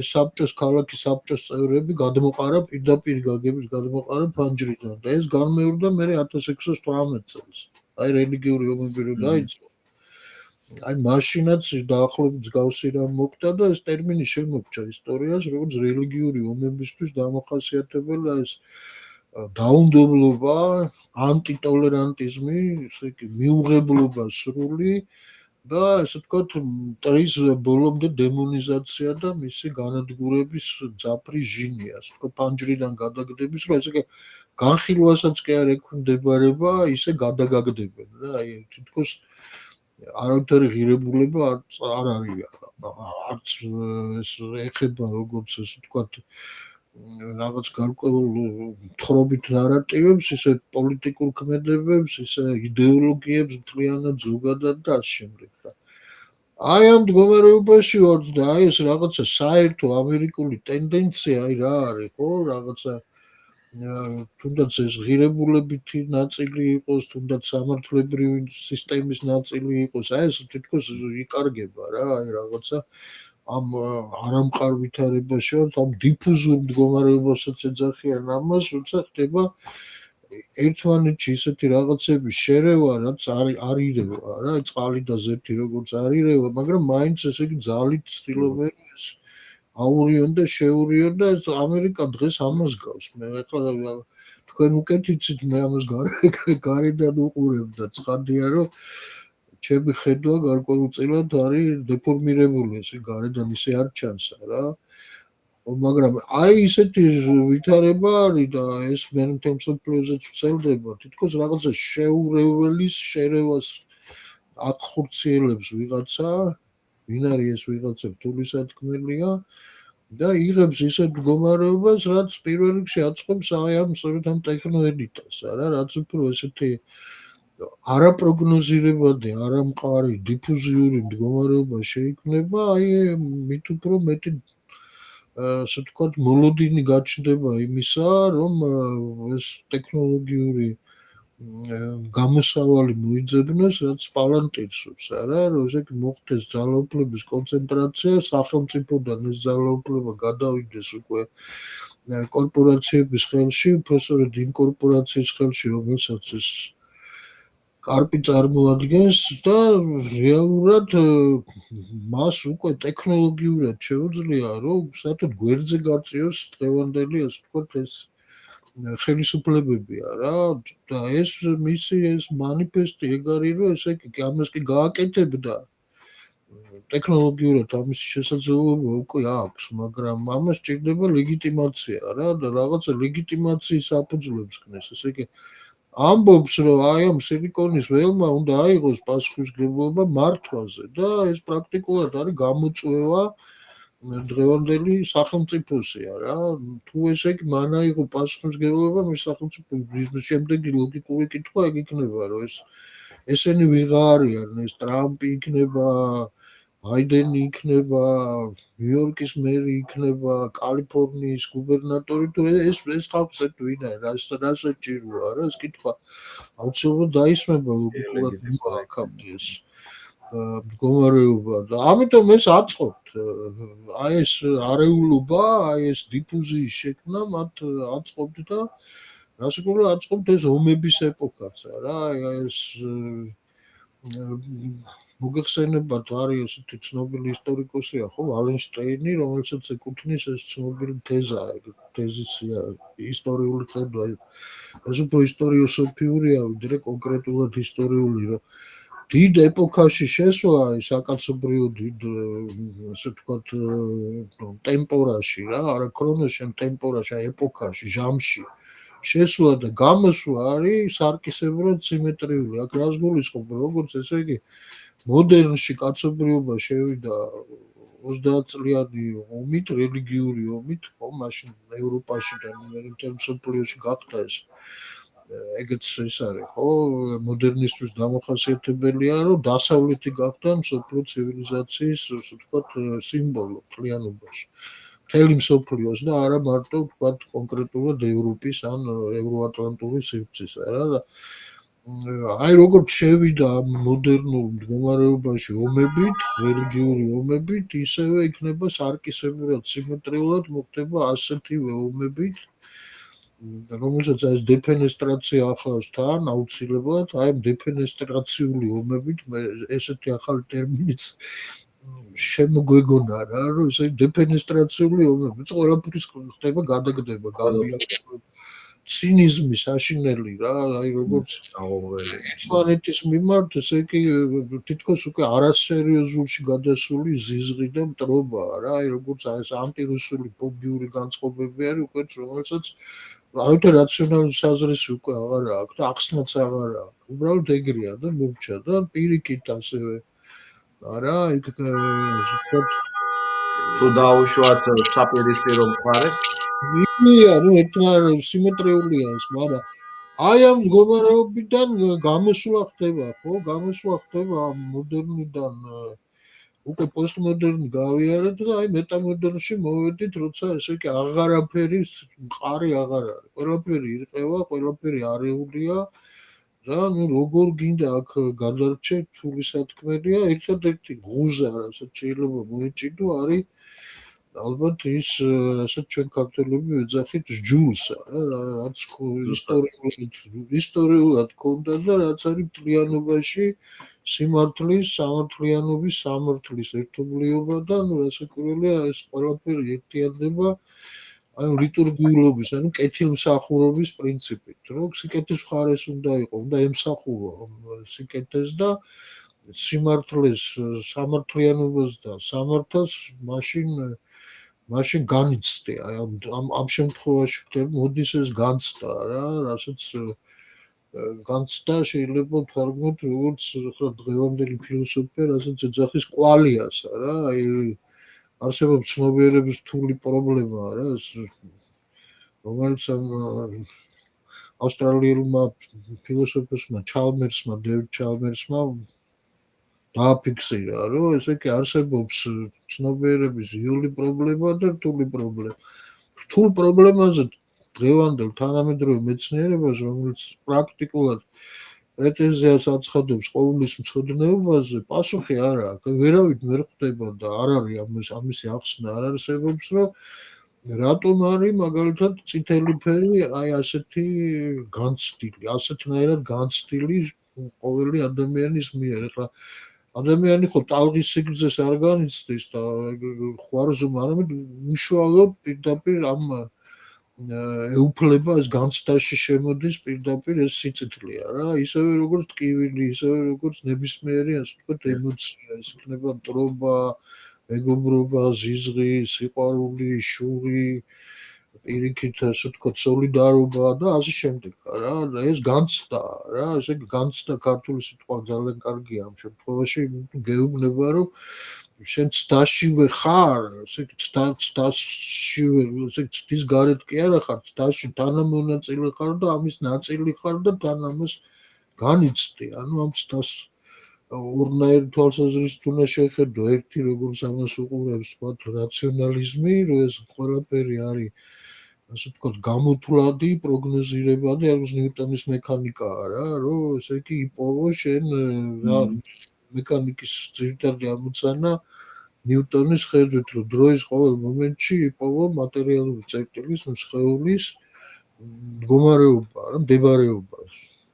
ეს საბჭოს ქალაქის საბჭოს წევრები გადმოყარა პირდაპირ გაგებით გადმოყარა ფანჯრიდან და ეს განმეორდა მე 1618 წელს აი რელიგიური ომები რო დაიწყო აი მაშინაც დაახლოებით მსგავსი რამ მოხდა და ეს ტერმინი შემოგვჭა ისტორიას როგორც რელიგიური ომებისთვის დამახასიათებელი ეს დაუნდობლობა ანტიტოლერანტიზმი ესე იგი მიუღებლობა სრული და ესე ვთქვათ მტრის ბოლომდე დემონიზაცია და მისი განადგურების ძაფრი ჟინია ასე ვთქვათ ფანჯრიდან გადაგდების რომ ესე განხილვასაც კი არ ექვემდებარება ისე გადაგაგდებენ რა აი თითქოს არავითარი ღირებულება არ არის არც ეს ეხება როგორც ეს ვთქვათ რაღაც გარკვეულ თხრობით ნარატივებს, ისე პოლიტიკურ ქმედებებს, ისე იდეოლოგიებს მთლიანად ზოგადად და ამ შემდეგ. აი ამ მდგომარეობაში ვართ და აი ეს რაღაცა საერთო ამერიკული ტენდენცია აი რა არის, ხო, რაღაცა თუნდაც ეს ღირებულებითი ნაწილი იყოს, თუნდაც სამართლებრივი სისტემის ნაწილი იყოს, აი ეს თითქოს იკარგება რა, აი რაღაცა ამ არამყარ ვითარებაში ვართ, ამ დიფუზურ მდგომარეობასაც ეძახიან ამას, როცა ხდება ერთმანეთში ისეთი რაღაცების შერევა, რაც არ ირევა რა, წყალი და ზეთი როგორც არ ირევა, მაგრამ მაინც ესე იგი ძალით ცდილობენ ეს აურიონ და შეურიონ და ამერიკა დღეს ამას გავს. მე ახლა თქვენ უკეთიცით მე ამას გარედან უყურებ და ცხადია რომ ჩემი ხედვა გარკვეულწილად არის დეფორმირებული ესე გარედან ისე არ ჩანსა რა მაგრამ აი ისეთი ვითარება არის და ეს მე მთელ მსოფლიოზე ვრცელდება თითქოს რაღაცა შეურეველის შერევას აღხურციელებს ვიღაცა ვინ არის ეს ვიღაცა რთული სათქმელია და იღებს ისეთ მდგომარეობას რაც პირველ რიგში აწყობს აი ამ სწორედ ამ ტექნოელიტას რა რაც უფრო ესეთი არაპროგნოზირებადი, არამყარი, დიფუზიური მდგომარეობა შეიქმნება, აი მით უფრო მეტი ასე ვთქვათ, მოლოდინი გაჩნდება იმისა, რომ ეს ტექნოლოგიური გამოსავალი მოიძებნოს, რაც პალანტირსობს, არა, რომ ესე მოხდეს ძალაუფლების კონცენტრაცია, სახელმწიფოდან ეს ძალაუფლება გადავიდეს უკვე კორპორაციების ხელში, უბრალოდ იმ კორპორაციის ხელში, რომელსაც ეს კარპი წარმოადგენს და რეალურად მას უკვე ტექნოლოგიურად შეუძლია რომ საერთოდ გვერდზე გაწიოს დღევანდელი ასე ვთქვათ ეს ხელისუფლებებია რა და ეს მისი ეს მანიფესტი ეგ არის რომ ესე იგი ამას კი გააკეთებდა ტექნოლოგიურად ამის შესაძლებლობა უკვე აქვს მაგრამ ამას სჭირდება ლეგიტიმაცია რა და რაღაცა ლეგიტიმაციის საფუძვლებს ქნეს ესე იგი ამბობს რომ აი ამ სილიკონის ველმა უნდა აიღოს პასუხისმგებლობა მართვაზე და ეს პრაქტიკულად არის გამოწვევა დღევანდელი სახელმწიფოსია რა თუ ესე იგი მან აიღო პასუხისმგებლობა მის სახელმწიფოს შემდეგი ლოგიკური კითხვა ეგ იქნება რომ ესენი ვიღა არიან ეს ტრამპი იქნება ბაიდენი იქნება ნიუ-იორკის მერი იქნება კალიფორნიის გუბერნატორი თუ ეს ხალხი საერთოდ ვინ არის რა საჭიროა რა ეს კითხვა აუცილებლად დაისმება ლოგიკურად აქამდე ეს მდგომარეობა და ამიტომ ეს აწყობთ აი ეს არეულობა აი ეს დიფუზიის შექმნა მათ აწყობთ და რასაკვირველია აწყობთ ეს ომების ეპოქაც რა ეს მოგეხსენებათ არის ესეთი ცნობილი ისტორიკოსია ხო ვალენშტეინი რომელსაც ეკუთვნის ეს ცნობილი თეზისია ისტორიული ხედვა ეს უფრო ისტორიოსოფიურია ვიდრე კონკრეტულად ისტორიული რომ დიდ ეპოქაში შესვლა საკაცობრიო დიდ ასე ვთქვათ ტემპორაში რა, არა ქრონოში, ტემპორაში, ეპოქაში, ჟამში შესვლა და გამოსვლა არის სარკისებრად სიმეტრიული. აქ რას გულისხმობ, როგორც ესე იგი მოდერნში კაცობრიობა შევიდა 30 წლიანი ომით, რელიგიური ომით, მაშინ ევროპაში და მთელ მსოფლიოში გახდა ეს ეგეც ის არის, ხო, მოდერნისტვის დამახასიათებელია, რომ დასავლეთი გახდა მსოფლიო ცივილიზაციის, ასე ვთქვათ, სიმბოლო მთლიანობაში. მთელი მსოფლიოს და არა მარტო ვთქვათ კონკრეტულად ევროპის ან ევროატლანტური სივრცისა რა და აი როგორც შევიდა მოდერნულ მდგომარეობაში ომებით, რელიგიური ომებით, ისევე იქნება სარკისებრად სიმეტრიულად მოხდება ასეთივე ომებით, რომელსაც ეს დეფენესტრაცია ახლავს თან აუცილებლად, აი დეფენესტრაციული ომებით, ესეთი ახალი ტერმინიც შემოგვეგონა რა, რომ ესე დეფენესტრაციული ომები, ყველაფრის ხდება გადაგდება, გაბიაკდება. ცინიზმი საშინელი რა, აი როგორც ერთმანეთის მიმართ, ესე იგი თითქოს უკვე არასერიოზულში გადასული ზიზღი და მტრობაა რა, აი როგორც ეს ანტირუსული ფობიური განწყობები არის, უკვე რომელსაც არავითარ რაციონალური საზრისი უკვე აღარ აქვს და ახსნაც აღარ აქვს. უბრალოდ ეგრეა და მოვჭა და პირიქით ასევე არა, იქ თუ დაუშვათ საპირისპირო მხარეს ვინია, ნუ ერთმანეთს სიმეტრიულია ეს, მაგრამ აი ამ მდგომარეობიდან გამოსვლა ხდება, ხო? გამოსვლა ხდება მოდერნიდან უკვე პოსტმოდერნი გავიარეთ და აი მეტამოდერნში მოვედით, როცა ესე იგი აღარაფერი მყარი აღარ არის. ყველაფერი ირყევა, ყველაფერი არეულია და ნუ როგორ გინდა აქ გადარჩეთ თული სათქმელია, ერთადერთი ღუზა, რასაც შეიძლება მოიჭიდო არის ალბათ ის რასაც ჩვენ ქართველები ვეძახით ჯულსა რა, რაც ისტორიულად ქონდა და რაც არის მთლიანობაში სიმართლის, სამართლიანობის, სამართლის ერთობლიობა და ნუ რასაკვირველია ეს ყველაფერი ერთიანდება აი ლიტურგიულობის, ანუ კეთილმსახურობის პრინციპით, რომ სიკეთის მხარეს უნდა იყო, უნდა ემსახურო სიკეთეს და სიმართლეს, სამართლიანობას და სამართალს მაშინ განიცდე, აი ამ შემთხვევაში ხდება, მოდის ეს განცდა რა, რასაც განცდა შეიძლება თარგმნოთ როგორც ხა დღევანდელი ფილოსოფია, რასაც ეძახის კვალიასა რა, აი არსებობს ცნობიერების რთული პრობლემა რა, რომელიც ავსტრალიელმა ფილოსოფოსმა ჩალმერსმა, დევიდ ჩალმერსმა დააფიქსირა, რომ ესე იგი არსებობს ცნობიერების იული პრობლემა და რთული პრობლემა. რთულ პრობლემაზე დღევანდელ თანამედროვე მეცნიერებას, რომელიც პრაქტიკულად პრეტენზიას აცხადებს ყოვლის მცოდნეობაზე, პასუხი არ აქვს. ვერავით ვერ ხვდება და არ არის ამისი ახსნა არ არსებობს, რომ რატომ არის მაგალითად წითელი ფერი აი ასეთი განცდილი, ასეთნაირად განცდილი ყოველი ადამიანის მიერ. ეხლა ადამიანი ხო ტალღის სიგრძეს არ განიცდის და ხوارზუმ არამედ უშუალოდ პირდაპირ ამ ეუფლება ეს განცდაში შემოდის პირდაპირ ეს სიცოცხლეა რა, ისევე როგორც ტკივილი, ისევე როგორც ნებისმიერი ასე ვთქვათ ემოცია, ეს იქნება მტრობა, მეგობრობა, ზიზღი, სიყვარული, შური, პირიქით ასე ვთქვათ სოლიდარობა და ასე შემდეგ რა, და ეს განცდა რა, ესე განცდა ქართული სიტყვა ძალიან კარგია ამ შემთხვევაში, გეუბნება რომ შენ ცდაშივე ხარ, ესე ცდაშივე, ესე ცდის გარეთ კი არა ხარ, ცდაში თანამონაწილე ხარ და ამის ნაწილი ხარ და თან ამას განიცდი, ანუ ამ ცდას ორნაირი თვალსაზრისით უნდა შეხედო, ერთი როგორც ამას უყურებს თქვათ რაციონალიზმი, რომ ეს ყველაფერი არის ასე ვთქვათ გამოთვლადი, პროგნოზირებადი, როგორც ნიუტონის მექანიკაა რა, რომ ესე იგი იპოვო შენ რა მექანიკის ძირითადი ამოცანა ნიუტონის ხედვით, რომ დროის ყოველ მომენტში იპოვო მატერიალური წერტილის, სხეულის მდგომარეობა, რა მდებარეობა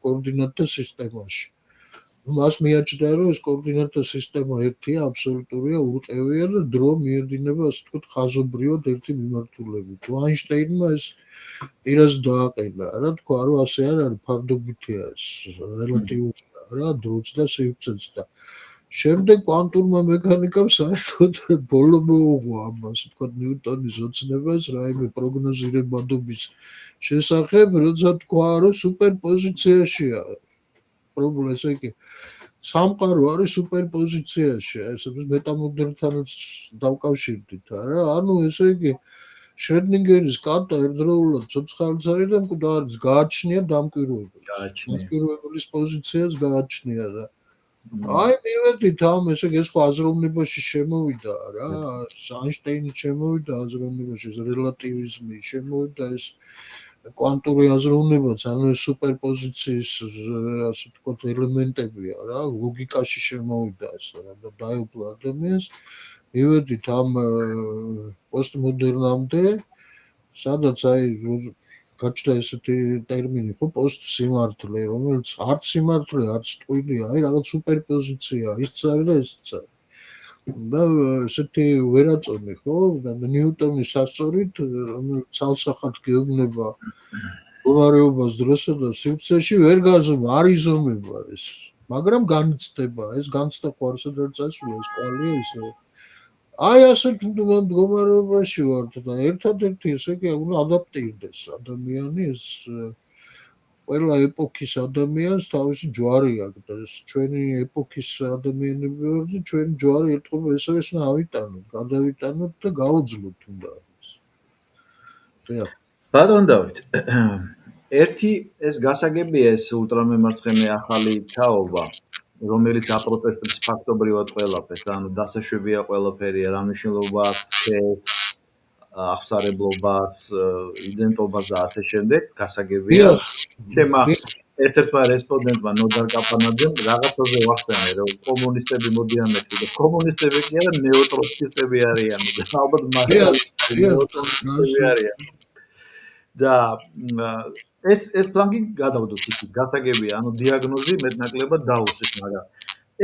კოორდინატთა სისტემაში. მას მიაჩნდა, რომ ეს კოორდინატთა სისტემა ერთია, აბსოლუტურია, ურყევია და დრო მიედინება, ასე ვთქვათ, ხაზობრივად ერთი მიმართულებით. აინშტაინმა ეს პირას დააყენა, რა თქვა, რომ ასე არ არის, ფარდობითია ეს, რელატიურია. რა დროც და სივრცეც და შემდეგ კვანტურმა მექანიკამ საერთოდ ბოლო მოუღო ამას თქვა ნიუტონის ოცნებას რაიმე პროგნოზირებადობის შესახებ როცა თქვა რომ სუპერპოზიციაშია პრობლემა ესე იგი სამყარო არის სუპერპოზიციაში ეს მეტამოდელთანაც დავკავშირდით არა ანუ ესე იგი შრედინგერის კარტა ერთდროულად ცოცხალიც არის და მკვდარიც გააჩნია დამკვირვებლის პოზიციას გააჩნია და აი მივედით ამ ესე ეს ხო აზროვნებაში შემოვიდა რა აინშტაინი შემოვიდა აზროვნებაში ეს რელატივიზმი შემოვიდა ეს კვანტური აზროვნებაც ანუ ეს სუპერპოზიციის ასე ვთქვათ ელემენტებია რა ლოგიკაში შემოვიდა ეს რა და დაეუფლა ადამიანს მივედით ამ პოსტმოდერნამდე სადაც აი გაჩნდა ესეთი ტერმინი ხო პოსტსიმართლე რომელიც არც სიმართლე არც ტყუილია აი რაღაც სუპერპოზიცია ისიც არის და ესიც არის და ესეთი ვერაწონი ხო და ნიუტონის სასწორით რომელიც ცალსახად გეუბნება მდგომარეობას დროსა და სივრცეში ვერ არ იზომება ეს მაგრამ განცდება ეს განცდა ყوارსა წასვლა ეს კვალი ესე აი ასეთ მდგომარეობაში ვართ და ერთადერთი ესე იგი უნდა ადაპტირდეს ადამიანი ეს ყველა ეპოქის ადამიანს თავისი ჯვარი აქვს და ეს ჩვენი ეპოქის ადამიანები ვართ და ჩვენი ჯვარი ეთყობა ესეც ავიტანოთ, გადავიტანოთ და გავუძლოთ უნდა ის. ბატონ დავით, ერთი ეს გასაგებია ეს ულტრამემარცხენე ახალი თაობა რომელიც აპროტესტებს ფაქტობრივად ყველაფერს, ანუ დასაშვებია ყველაფერი, რა მნიშვნელობა აქვს ეს აღსარებლობას, იდენტობას და ასე შემდეგ, გასაგებია. თემა ერთ-ერთმა რესპონდენტმა ნოდარ კაპანაძემ რაღაცაზე ვახსენე, რომ კომუნისტები მოდიან და კომუნისტები კი არა, ნეოტროტსკისტები არიან და ალბათ მასწავლებელი არიან. და ეს ფლანგი გადავდოთ ისიც გასაგებია, ანუ დიაგნოზი მეტნაკლებად დაუსვით, მაგრამ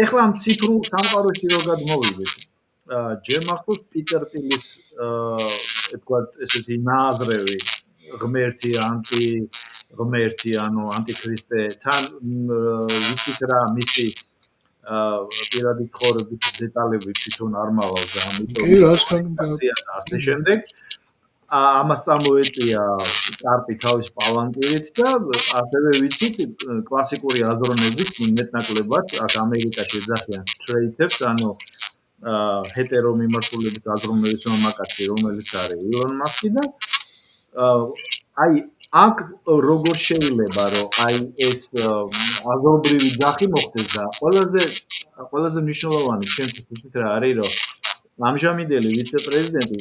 ეხლა ამ ციფრულ სამყაროში რო გადმოვიდეთ, ჯერ მახსოვს პიტერ ტილის თქვათ ესეთი ნააზრევი ღმერთი ღმერთი ანუ ანტიქრისტე თან ვიცით რა მისი პირადი ცხოვრების დეტალები თვითონ არ მაღალს და ამიტომ ასე შემდეგ ამას წამოეწია კარპი თავის პალანტირით და ასევე ვიცით კლასიკური აზროვნების მეტნაკლებად აქ ამერიკაში ეძახიან straight-ებს ანუ ჰეტერომიმართულების აზროვნების მამაკაცი რომელიც არის ილონ მასკი და აი აქ როგორ შეიძლება რომ აი ეს აზრობრივი ძახი მოხდეს და ყველაზე მნიშვნელოვანი ჩემთვის ისიც რა არის რომ ამჟამინდელი ვიცე-პრეზიდენტი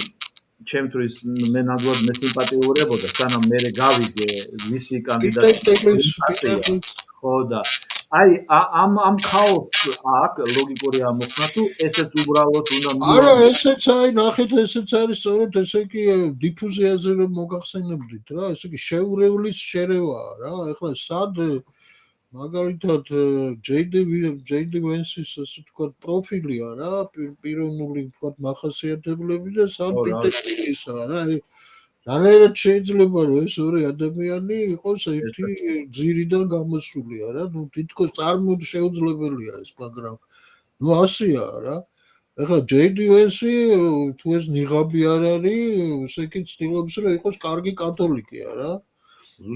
ჩემთვის მე ნამდვილად მესიმპათიურებოდა სანამ მე გავიგე ვისი კანდიდატი ხო და აი ამ ქაოსს აქ ლოგიკური ამოხსნა თუ ესეც უბრალოდ უნდა არა ესეც აი ნახეთ ესეც არის სწორედ ესე იგი დიფუზიაზე რომ მოგახსენებდით რა ესე იგი შეურევლის შერევაა რა ეხლა სად მაგალითად ჯეიდი ვენსის ასე ვთქვათ პროფილია რა პიროვნული ვთქვათ მახასიათებლები და სად პიტერსისა რა რანაირად შეიძლება რომ ეს ორი ადამიანი იყოს ერთი ძირიდან გამოსულია რა ნუ თითქოს წარმოუდგენელია ეს მაგრამ ნუ ასეა რა ეხლა ჯეიდი ვენსი თუ ეს ნიღაბი არ არის ესე იგი ცდილობს რომ იყოს კარგი კათოლიკია რა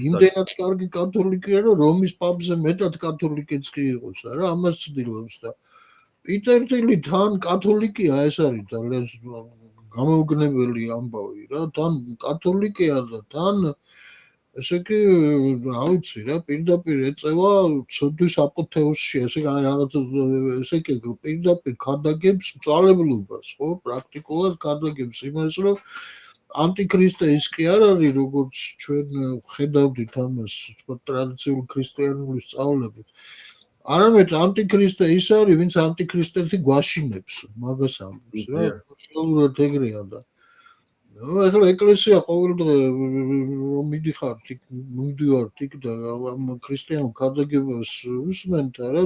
იმდენად კარგი კათოლიკია რომ რომის პაპზე მეტად კათოლიკეც კი იყოს რა ამას ცდილობს და პიტერ ტილი თან კათოლიკია ეს არის ძალიან გამოუგნებელი ამბავი რა თან კათოლიკია და თან ესე იგი რა ვიცი რა პირდაპირ ეწევა ცოდვის აპოთეოსში ესე იგი რაღაც ესე იგი პირდაპირ ქადაგებს მწვალებლობას ხო პრაქტიკულად ქადაგებს იმას რომ ანტიქრისტე ის კი არ არის როგორც ჩვენ ხედავდით ამას თქო ტრადიციული ქრისტიანული სწავლებით არამედ ანტიქრისტე ის არის ვინც ანტიქრისტეთი გვაშინებს მაგას ამბობს რა უბრალოდ ეგრეა და ეხლა ეკლესია ყოველდღე რომ მიდიხართ იქ მივდივართ იქ და ამ ქრისტიანულ ქადაგებას უსმენთ რა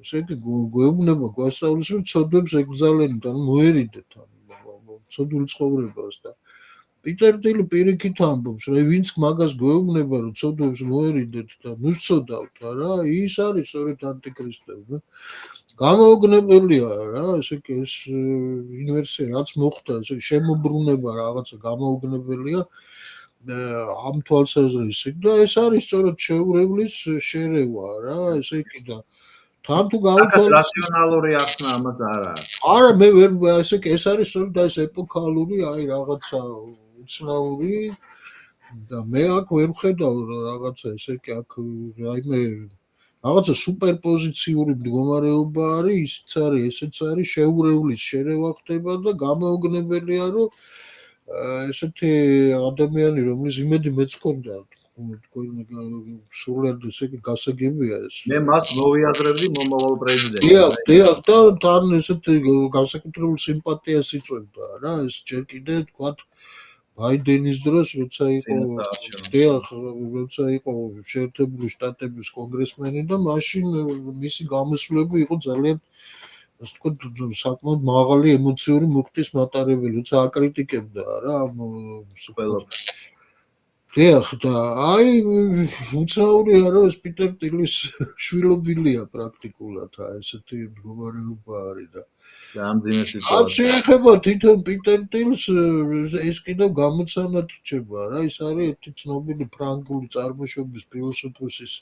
ესე იგი გვეუბნება გვასწავლის რომ ცოდვებს ეკრძალებინთ ან მოერიდეთ ან ცოდულ ცხოვრებას და პიტერ ტილი პირიქით ამბობს, რა ვინც მაგას გვეუბნება, რომ ცოდვებს მოერიდეთ და ნუ სცოდავთ რა, ის არის სწორედ ანტიქრისტები. გამოუგნებელია რა, ესე კი ეს ინვერსია რაც მოხდა, ესე შემოbrunება რაღაცა გამოუგნებელია ამ თვალსაზრისით და ეს არის სწორედ შეურევლის შერევა რა, ესე კი და თან თუ გავითვალისწინებთ რაციონალური ახსნა ამას არ არის. არა მე ვერ ესე კი ეს არის სწორედ ეს ეპოქალური აი რაღაცა უცნაური და მე აქ ვერ ვხედავ რაღაცა ესე კი აქ რაიმე რაღაცა სუპერპოზიციური მდგომარეობა არის, ისიც არის, ესეც არის, შეურევლის შერევა ხდება და გამოუგნებელია, რომ ესეთი ადამიანი, რომლის იმედი მეც ჰქონდა, თქვენ სულად ესე კი გასაგებია ეს. მე მას მოვიაზრებდი მომავალ პრეზიდენტად. დიახ, და თან ესეთი განსაკუთრებულ სიმპათიას იწვევდა რა, ეს ჯერ კიდე თქვათ ბაიდენის დროს, როცა იყო როცა იყო შეერთებული შტატების კონგრესმენი და მაშინ მისი გამოსვლები იყო ძალიან ასე ვთქვათ საკმაოდ მაღალი ემოციური მუხტის მატარებელი, როცა აკრიტიკებდა რა ამ ყველაფერს. დიახ, და აი უცნაურია რომ ეს პიტერ ტილის შვილობილია პრაქტიკულად, ესეთი მდგომარეობა არის და გამძიმე არ სიტუაცია. შეეხება თვითონ პიტერ ტილს ეს კიდევ გამოცანად რჩება რა, ის არის ერთი ცნობილი ფრანგული წარმოშობის ფილოსოფოსის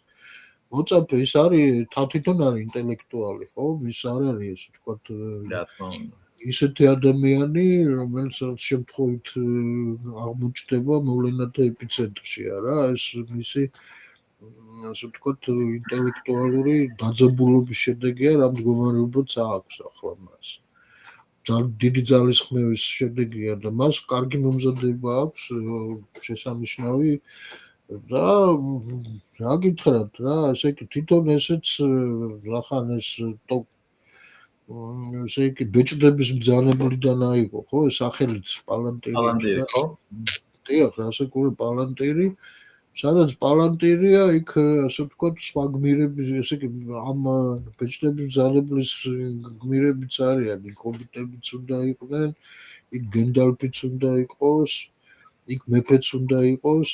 მოწაფე, ის არის თვითონ არის ინტელექტუალი, ხო? ის არ არის ესე ვთქვათ რა თქმა უნდა. ისეთი ადამიანი, რომელსაც შემთხვევით აღმოჩნდება მოვლენათა ეპიცენტრშია რა, ეს მისი ასე ვთქვათ ინტელექტუალური დაძაბულობის შედეგია, რა მდგომარეობაც აქვს ახლა მას. დიდი ძალისხმევის შედეგია და მას კარგი მომზადება აქვს შესანიშნავი და რა გითხრათ რა, ესე იგი თვითონ ესეც რახან ეს ესე იგი ბეჭდების ბრძანებულიდან აიღო, ხო? სახელიც პალანტირი ხო? დიახ, რასაკურე პალანტირი, სადაც პალანტირია, იქ ასე ვთქვათ სხვა გმირების, ესე იგი ამ ბეჭდების ბრძანებლის გმირებიც არიან, იქ ჰობიტებიც უნდა იყვნენ, იქ გენდალფიც უნდა იყოს, იქ მეფეც უნდა იყოს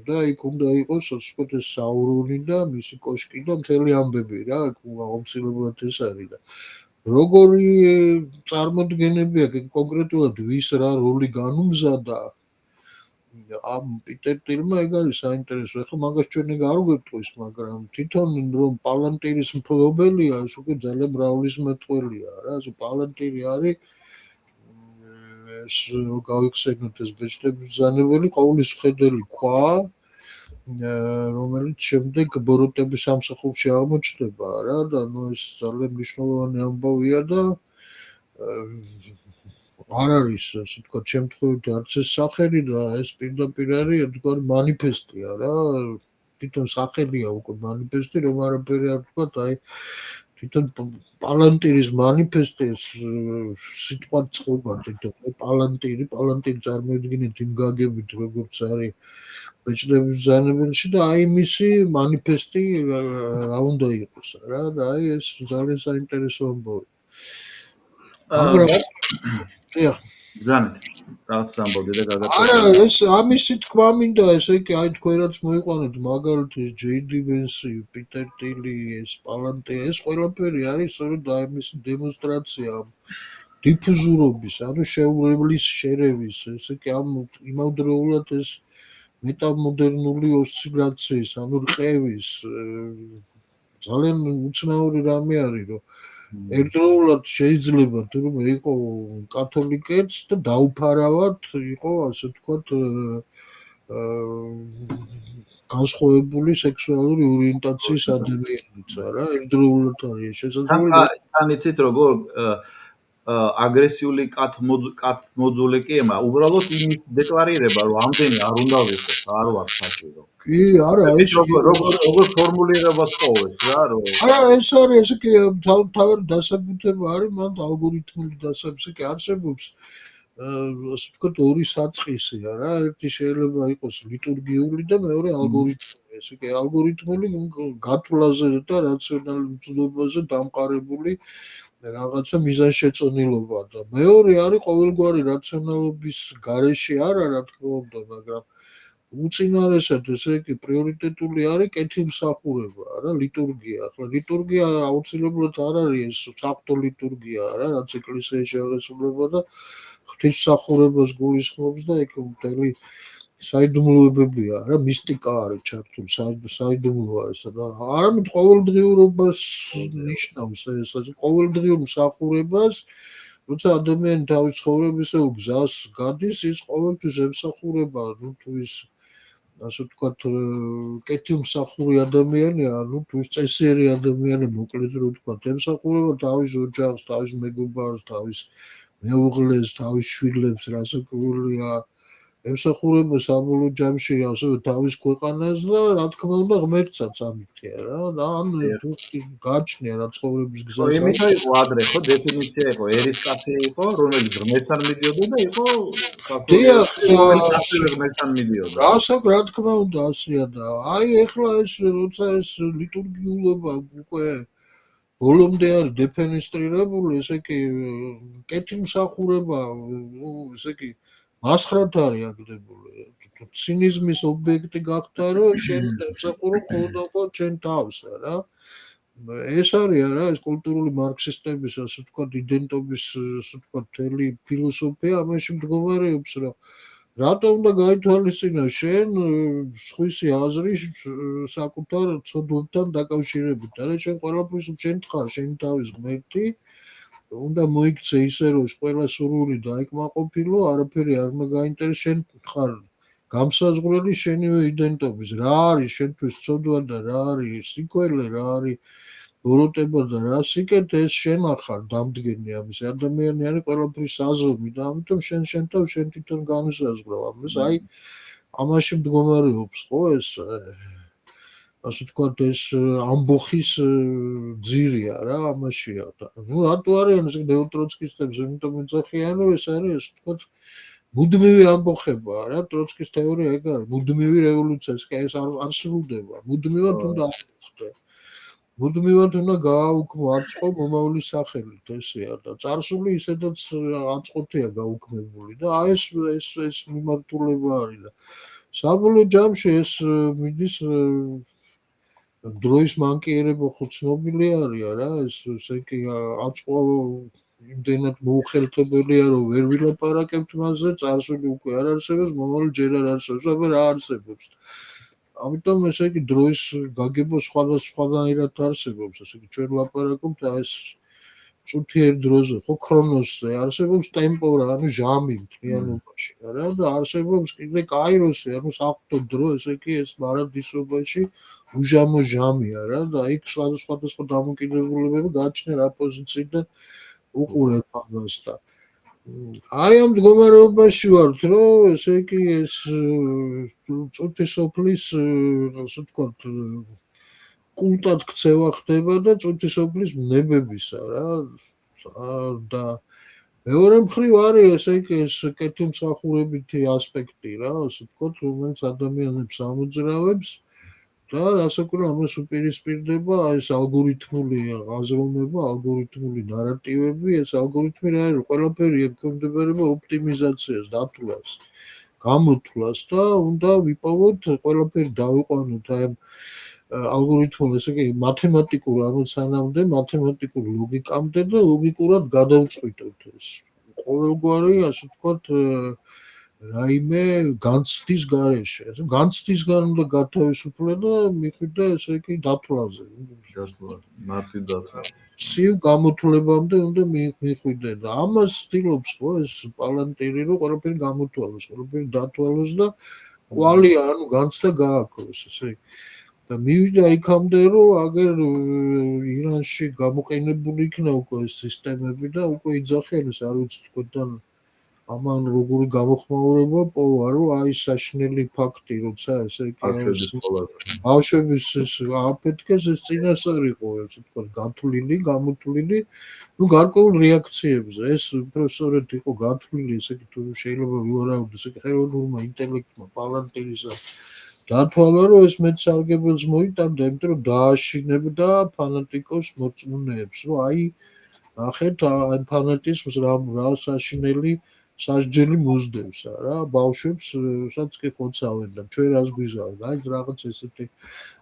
და იქ უნდა იყოს ასე ვთქვათ ეს საურონი და მისი კოშკი და მთელი ამბები რა, აუცილებლად ეს არის და როგორი წარმოდგენები აქვს კონკრეტულად ვის რა როლი განუმზადა ამ პიტერ ტილმა ეგ არის საინტერესო. ახლა მაგას ჩვენ არ გვეტყვის, მაგრამ თვითონ რომ პალანტირის მფლობელია, ეს უკვე ძალიან მრავლისმეტყველია რა. ეს პალანტირი არის ეს რო გავიხსენოთ ეს ბეჭდების ბრძანებელი ყოვლის მხედელი ქვა, რომელიც შემდეგ ბოროტების სამსახურში აღმოჩნდება რა და ნუ ეს ძალიან მნიშვნელოვანი ამბავია და არ არის ასე ვთქვათ შემთხვევით არც ეს სახელი და ეს პირდაპირ არის ერთგვარი მანიფესტია რა, თვითონ სახელია უკვე მანიფესტი, რომ არაფერი არ ვთქვათ, აი თვითონ პალანტირის მანიფესტის სიტყვა წყობა თვითონ პალანტირი წარმოედგინეთ იმ გაგებით როგორც არის ბეჭდების ბრძანებელში და აი მისი მანიფესტი რა უნდა იყოს რა და აი ეს ძალიან საინტერესო ამბავია. მაგრამ ბრძანეთ რაღაც ამბობდი და გადაწყვეტე. არა ეს ამისი თქვა მინდა ესე იგი აი თქვენაც მოიყვანეთ მაგალითად ეს ჯეიდი ბენსი, პიტერ ტილი, ეს პალანტირი, ეს ყველაფერი არის სწორედ აი მისი დემონსტრაცია დიფუზურობის, ანუ შეურევლის შერევის, ესე იგი ამ იმავდროულად ეს მეტამოდერნული ოსცილაციის, ანუ რყევის ძალიან უცნაური რამე არის, რომ ერთდროულად შეიძლება თურმე იყო კათოლიკეც და დაუფარავად იყო ასე ვთქვათ განსხვავებული სექსუალური ორიენტაციის ადამიანიც რა, ერთდროულად არის შესაძლებელი. თან იცით როგორ აგრესიული კაც მოძულე კი ემა, უბრალოდ იმის დეკლარირება, რომ ამდენი არ უნდა ვიყოს, არ ვარ საჭირო. კი, არა, ეს როგორ ფორმულირებას ხოვეს რა, რომ არა, ეს არის ესე კი თავი დასაბუთება არის, მან ალგორითმული დასაბუთება არსებობს. ასე ვთქვათ, ორი საწყისია რა, ერთი შეიძლება იყოს ლიტურგიული და მეორე ალგორითმული. ესე კი ალგორითმული გათვლაზე და რაციონალურ ცნობაზე დამყარებული რაღაცა მიზანშეწონილობა და მეორე არის ყოველგვარი რაციონალობის გარეშე არა რა თქმა უნდა, მაგრამ უწინარესად ესე იგი პრიორიტეტული არის კეთილმსახურება რა ლიტურგია. ახლა ლიტურგია აუცილებლად არ არის ეს საღვთო ლიტურგია რა, რაც ეკლესიაში აღესრულება და ღვთისმსახურებას გულისხმობს და ეგ მთელი საიდუმლოებებია რა, მისტიკა არის ჩართული, საიდუმლოა ესა და არამედ ყოველდღიურობას ნიშნავს ეს, ყოველდღიურ მსახურებას, როცა ადამიანი თავის ცხოვრებისეულ გზას გადის, ის ყოველთვის ემსახურება, ну, თუ ის ასე ვთქვათ, კეთილმსახური ადამიანია, ну, თუ ის წესიერი ადამიანი, მოკლედ რო ვთქვათ, ემსახურება თავის ოჯახს, თავის მეგობარს, თავის მეუღლეს, თავის შვილებს, რასაც ქვია ემსახურება საბოლოო ჯამში ასევე თავის ქვეყანას და რა თქმა უნდა ღმერთსაც ამითია რა და ან თუ გაჩნია რა ცხოვრების გზას იმითო იყო ადრე ხო დეფინიცია იყო ერისკაცი იყო რომელიც ღმერთთან მიდიოდა და იყო დიახ ღმერთთან მიდიოდა რა თქმა უნდა ასეა და აი ეხლა ეს როცა ეს ლიტურგიულობა უკვე ბოლომდე არის დეფენესტრირებული ესე იგი კეთილმსახურება ესე იგი მასხრად არის აგდებული ცინიზმის ობიექტი გახდა რომ შენ ემსახურო მხოლოდ ჩვენ თავს რა ეს არის რა ეს კულტურული მარქსისტების ასე ვთქვათ იდენტობის ასე ვთქვათ მთელი ფილოსოფია ამაში მდგომარეობს რომ რატომ უნდა გაითვალისწინო შენ სხვისი აზრი საკუთარ ცოდვებთან დაკავშირებით და შენ ყველაფერს შენ თხარ შენ თავის ღმერთი უნდა მოიქცე ისე რომ ყველა სურვილი დაიკმაყოფილო არაფერი არ უნდა გაინტერესო შენ ხარ გამსაზღვრელი შენივე იდენტობის რა არის შენთვის ცოდვა და რა არის სიკველი რა არის ბოროტება და რა სიკეთე ეს შენ ახარ დამდგენი ამის ადამიანი არის ყველაფრის აზომი და ამიტომ შენ თავს შენ თვითონ განსაზღვრავ ამას აი ამაში მდგომარეობს ხო ეს ასე ვთქვათ ეს ამბოხის ძირია რა ამაშია და ნუ რატო არიან ეს ნეუტროცკისტებს იმიტომ მეძახიან რომ ეს არის ასე ვთქვათ მუდმივი ამბოხება რა ტროცკის თეორია ეგ არის მუდმივი რევოლუცია ეს არ სრულდება მუდმივად უნდა ახდე მუდმივად უნდა გააუქმო აწყო მომავლის სახელით ესეა და წარსული ისედაც აწყოთია გაუქმებული და აი ეს მიმართულება არის და საბოლოო ჯამში ეს მიდის დროის მანკიერება ხო ცნობილი არის რა ესე იგი აწყო იმდენად მოუხელთებელია რომ ვერ ვილაპარაკებთ მასზე წარსული უკვე არ არსებობს მომავალი ჯერ არ არსებობს აბა რა არსებობს ამიტომ ესე იგი დროის გაგება სხვადასხვანაირად არსებობს ესე იგი ჩვენ ვლაპარაკობთ ეს წუთიერ დროზე ხო ქრონოსზე არსებობს ტემპორა ანუ ჟამი მთლიანობაში რა და არსებობს კიდე კაიროსი ანუ საღვთო დრო ესე იგი ეს მარადისობაში უჟამო ჟამია რა და იქ სხვადასხვა დამოკიდებულებები გაჩნია რა პოზიციიდან უყურებ ამას და აი ამ მდგომარეობაში ვართ რომ ესე იგი ეს წუთი სოფლის ასე ვთქვათ კულტად ქცევა ხდება და წუთი სოფლის ნებებისა რა და მეორე მხრივ არის ესე იგი ეს კეთილმსახურებითი ასპექტი რა ასე ვთქვათ რომელიც ადამიანებს ამოძრავებს და რასაკვირველია ამას უპირისპირდება ეს ალგორითმული აზროვნება, ალგორითმული ნარატივები, ეს ალგორითმი რა არის, ყველაფერი ექვემდებარება ოპტიმიზაციას, დათვლას, გამოთვლას და უნდა ვიპოვოთ, ყველაფერი დავიყვანოთ აი ამ ალგორითმულ, ესე იგი მათემატიკურ ამოცანამდე, მათემატიკურ ლოგიკამდე და ლოგიკურად გადავწყვიტოთ ეს. ყოველგვარი, ასე ვთქვათ, რაიმე განცდის გარეშე. განცდისგან უნდა გათავისუფლო და მიხვიდე ესე იგი დათვლაზე. მათი დათვლა. სივ გამოთვლებამდე უნდა მიხვიდე და ამას ცდილობს ხო ეს პალანტირი რომ ყველაფერი გამოთვალოს, ყველაფერი დათვალოს და კვალია, ანუ განცდა გააქროს ესე. და მივიდა იქამდე რომ აგერ ირანში გამოყენებული იქნა უკვე ეს სისტემები და უკვე იძახიან არ ვიცი თქვენთან ამან როგორი გამოხმაურება პოვა რომ აი საშნელი ფაქტი როცა ესე იგი ბავშვების აფეთქეს ეს წინასწარ იყო ესე ვთქვათ გათვლილი გამოთვლილი ნუ გარკვეულ რეაქციებზე ეს უბრალოდ იყო გათვლილი ესე იგი თუ შეიძლება ვივარაუდოთ ესე ხელოვნურმა ინტელექტმა პალანტირისა დათვალა რომ ეს მეცარგებელს მოიტანდა იმიტომ რომ დააშინებდა ფანატიკოს მოწმუნეებს რომ აი ნახეთ აი ფანატიზმს რა საშინელი სასჯელი მოსდევს რა ბავშვებს სადაც კი ხოცავენ და ჩვენ რას გვიზავენ აი რაღაც ესეთი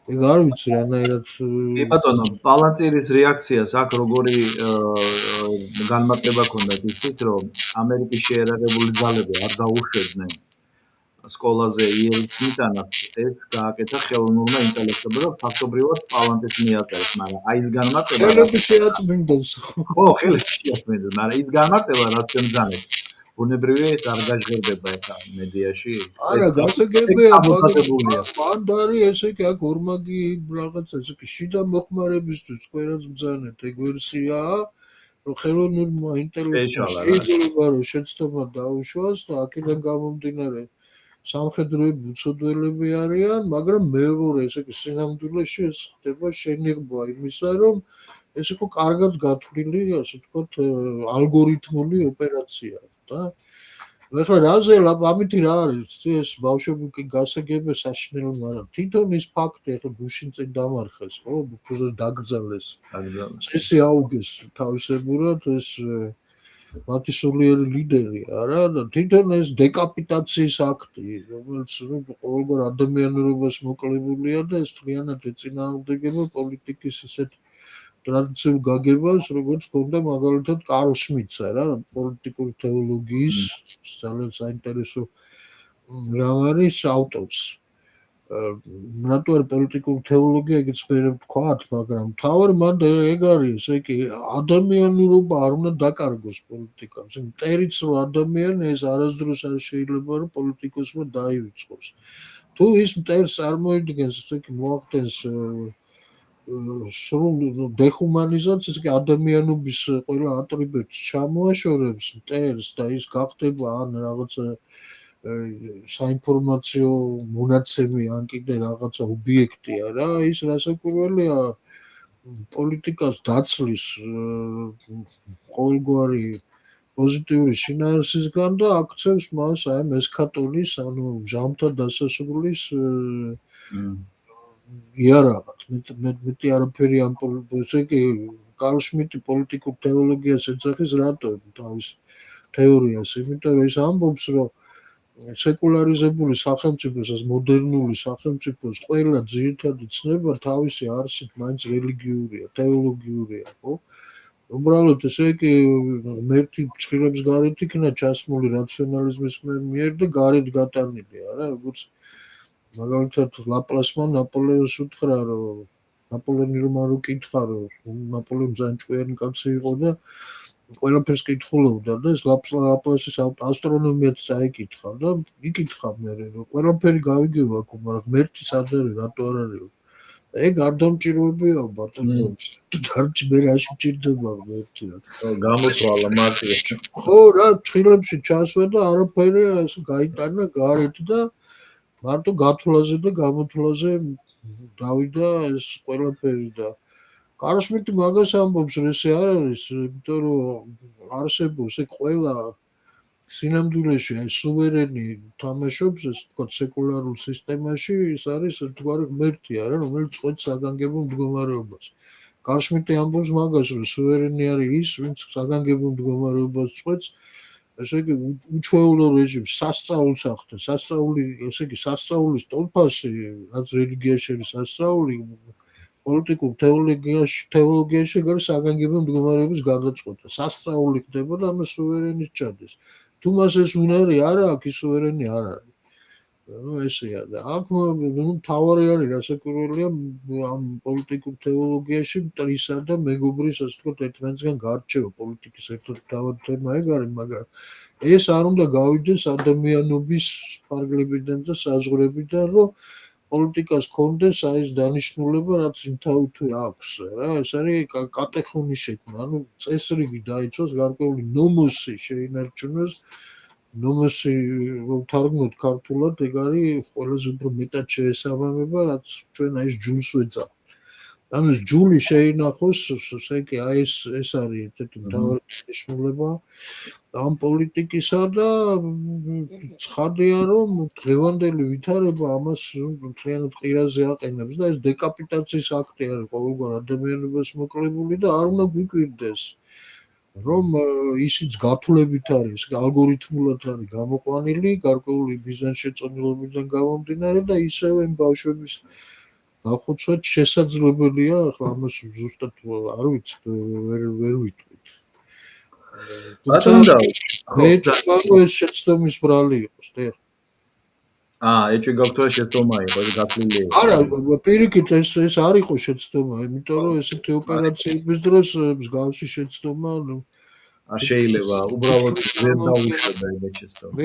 ეგ არ ვიცი რანაირად კი ბატონო, პალანტირის რეაქციას აქ როგორი განმარტება ქონდათ ისთვის, რომ ამერიკის შეერაგებული ძალები არ დაუშვებდნენ სკოლაზე იერის მიტანას, ეს გააკეთა ხელოვნურმა ინტელექტმა და ფაქტობრივად პალანტის მიაწერეს, მაგრამ აი ეს განმარტება ხელები შეაწმინდოს ხო, ხელები შეაწმინდოს, მაგრამ ის განმარტება რაც ემძანებს ბუნებრივია ეს არ გაჟღერდება ახლა მედიაში. არა, გასაგებია, ამოწადებულია. მან დარი ესე კი აქ ორმაგი რაღაც ესე კი შიდა მოხმარებისთვის ყველას ბრძანეთ ეგ ვერსიაა, რომ ხელოვნურმა ინტელექტმა შეიძლება რომ შეცდომა დაუშვას და აქედან გამომდინარე სამხედროები უცოდველები არიან, მაგრამ მეორე ესე კი სინამდვილეში ეს ხდება შენიღბვა იმისა, რომ ეს იყო კარგად გათვლილი, ასე ვთქვათ, ალგორითმული ოპერაცია და ეხლა რაზე ამითი რა არის ეს ბავშვები კი გასაგებია საშინელი მაგრამ თვითონ ის ფაქტი ეხლა გუშინ წინ დამარხეს ხო უბრალოდ დაგრძალეს წესი აუგეს თავისებურად ეს მათი სულიერი ლიდერი არა და თვითონ ეს დეკაპიტაციის აქტი რომელიც ყოველგვარ ადამიანურობას მოკლებულია და ეს თლიანად ეწინააღმდეგება პოლიტიკის ისეთ ტრადიციულ გაგებას, როგორც ქონდა მაგალითად კარლ შმიდტსა რა, პოლიტიკური თეოლოგიის ძალიან საინტერესო რამ არის ავტორს. რატო არის პოლიტიკური თეოლოგია, ეგეც მე ვთქვათ, მაგრამ თავი მან ეგ არის, ესე იგი ადამიანურობა არ უნდა დაკარგოს პოლიტიკას. მტერიც რო ადამიანი ეს არასდროს არ შეიძლება რომ პოლიტიკოსმა დაივიწყოს. თუ ის მტერს წარმოიდგენს, ესე იგი მოახდენს სრულ დეჰუმანიზაციას კი ადამიანობის ყველა ატრიბუტს ჩამოაშორებს მტერს და ის გახდება ან რაღაცა საინფორმაციო მონაცემი ან კიდე რაღაცა ობიექტია რა ის რასაკვირველია პოლიტიკას დაცლის ყოველგვარი პოზიტიური შინაარსისგან და აქცევს მას აი მესქატონის ანუ ჟამთა დასასრულის იარაღად მეტი არაფერი ამ ესე იგი კარლ შმიდტი პოლიტიკურ თეოლოგიას ეძახის რატო თავის თეორიას იმიტომ რომ ის ამბობს რომ სეკულარიზებული სახელმწიფოს ეს მოდერნული სახელმწიფოს ყველა ძირითადი ცნება თავისი არსით მაინც რელიგიურია თეოლოგიურია ხო უბრალოდ ესე იგი მერტი ჭრილებს გარეთ იქნა ჩასმული რაციონალიზმის მიერ და გარეთ გატანილი არა როგორც მაგალითად ლაპლასმა ნაპოლეონს უთხრა რომ ნაპოლეონი რომ არ უკითხა რომ ნაპოლეონი ძალიან ჭკვიანი კაცი იყო და ყველაფერს კითხულობდა და ეს ლაპლასის ასტრონომიაც წაიკითხა და იკითხა მე რომ ყველაფერი გავიგეო აქ მაგრამ მერტი სად არის რატო არ არის ეგ არ დამჭიროებია ბატონო დარჩი მე რაში მჭირდება მერტი გამოთვალა მარტივად ხო რა ჭრილებში ჩასვა და არაფერი ეს გაიტანა გარეთ და მარტო გათვლაზე და გამოთვლაზე დავიდა ეს ყველაფერი და კარლ შმიდტი მაგას ამბობს რომ ესე არ არის იმიტომ რომ არსებობს ეგ ყველა სინამდვილეში აი სუვერენი თამაშობს ეს თქო სეკულარულ სისტემაში ის არის ერთგვარი ღმერთი არა რომელიც წყვეტს საგანგებო მდგომარეობას კარლ შმიდტი ამბობს მაგას რომ სუვერენი არის ის ვინც საგანგებო მდგომარეობას წყვეტს ესე იგი უჩვეულო რეჟიმს სასწაულს ახდენს სასწაული ესე იგი სასწაულის ტოლფასი რაც რელიგიაში არის სასწაული პოლიტიკურ თეოლოგიაში გარს საგანგებო მდგომარეობის გადაწყვეტა სასწაული ხდება და ამას სუვერენის ჩადეს თუ მას ეს უნარი არ აქვს ის სუვერენი არ არის ну ესეა და აქ ну თავარი არის რასაკვირველია ამ პოლიტიკურ თეოლოგიაში მტრისა და მეგობრის ასე ვთქვათ ერთმანეთისგან გარჩევა პოლიტიკის ერთ-ერთი თავი თემა ეგ არის მაგრამ ეს არ უნდა გავიდეს ადამიანობის ფარგლებიდან და საზღვრებიდან რომ პოლიტიკას კონდეს აი ეს დანიშნულება რაც იმთავითი აქვს რა ეს არის კატეხონის შექმნა ანუ წესრიგი დაიცვას გარკვეული ნომოსი შეინარჩუნოს ნომოსი რომ თარგმნოთ ქართულად ეგ არის ყველაზე უფრო მეტად შეესაბამება რაც ჩვენ აი ეს ჯულს ვეძახ ანუ ეს ჯული შეინახოს ესე იგი აი ეს არის ერთ-ერთი მთავარი ნიშნულობა ამ პოლიტიკისა და ცხადია რომ დღევანდელი ვითარება ამას მთლიანად ყირაზე აყენებს და ეს დეკაპიტაციის აქტი არის ყოველგვარ ადამიანობას მოკლებული და არ უნდა გვიკვირდეს რომ ისიც გათვლებით არის, ალგორითმულად არის გამოყვანილი, გარკვეული ბიზნეს შეწონილობიდან გამომდინარე და ისევე იმ ბავშვების დახოცვაც შესაძლებელია, ახლა ამას ზუსტად არ ვიცი, ვერ ვიტყვით. თუმცა ბატონო, მე ვთქვა, რომ ეს შეცდომის ბრალი იყოს, და ეჭვი გაქვთ რომ შეცდომა იყო, ეს გათვლილი იყო. არა, პირიქით ეს არ იყო შეცდომა, იმიტომ რომ ესეთი ოპერაციების დროს მსგავსი შეცდომა შეიძლება, უბრალოდ ვერ დავუშვება ეს შეცდომა.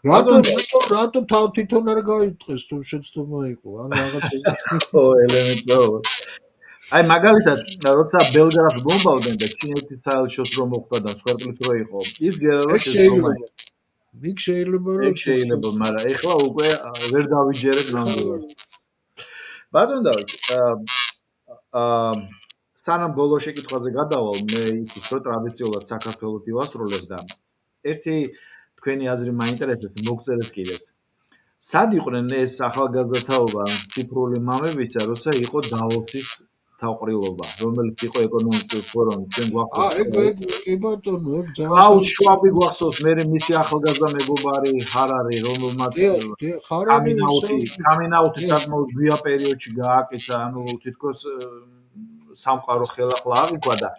რატო თავ თვითონ არ გაიწეს თუ შეცდომა იყო, ან რაღაცა ხო, ელემენტარულად. აი მაგალითად, როცა ბელგრადს ბომბავდნენ და ჩინეთის საელჩოს რომ მოხდა და სვერტლის რო იყო, ის გერარო შეცდომა იყო. იქ შეიძლება, მაგრამ ეხლა უკვე ვერ დავიჯერებ ნამდვილად. ბატონო დავით, სანამ ბოლო შეკითხვაზე გადავალ, მე იცით რომ ტრადიციულად საქართველოს ვასრულებ და ერთი თქვენი აზრი მაინტერესებს, მოგწერეთ კიდეც. სად იყვნენ ეს ახალგაზრდაობა ციფრული მამებისა, როცა იყო დავოსის თავყრილობა, რომელიც იყო ეკონომიკური ფორუმი, ჩვენ გვახსოვს. კი ბატონო, ეგ კლაუს შვაბი გვახსოვს, მე მისი ახალგაზრდა მეგობარი ჰარარი, რომელმაც კამინაუთი საკმაოდ გვიან პერიოდში გააკეთა, ანუ თითქოს სამყარო ხელახლა აღიქვა და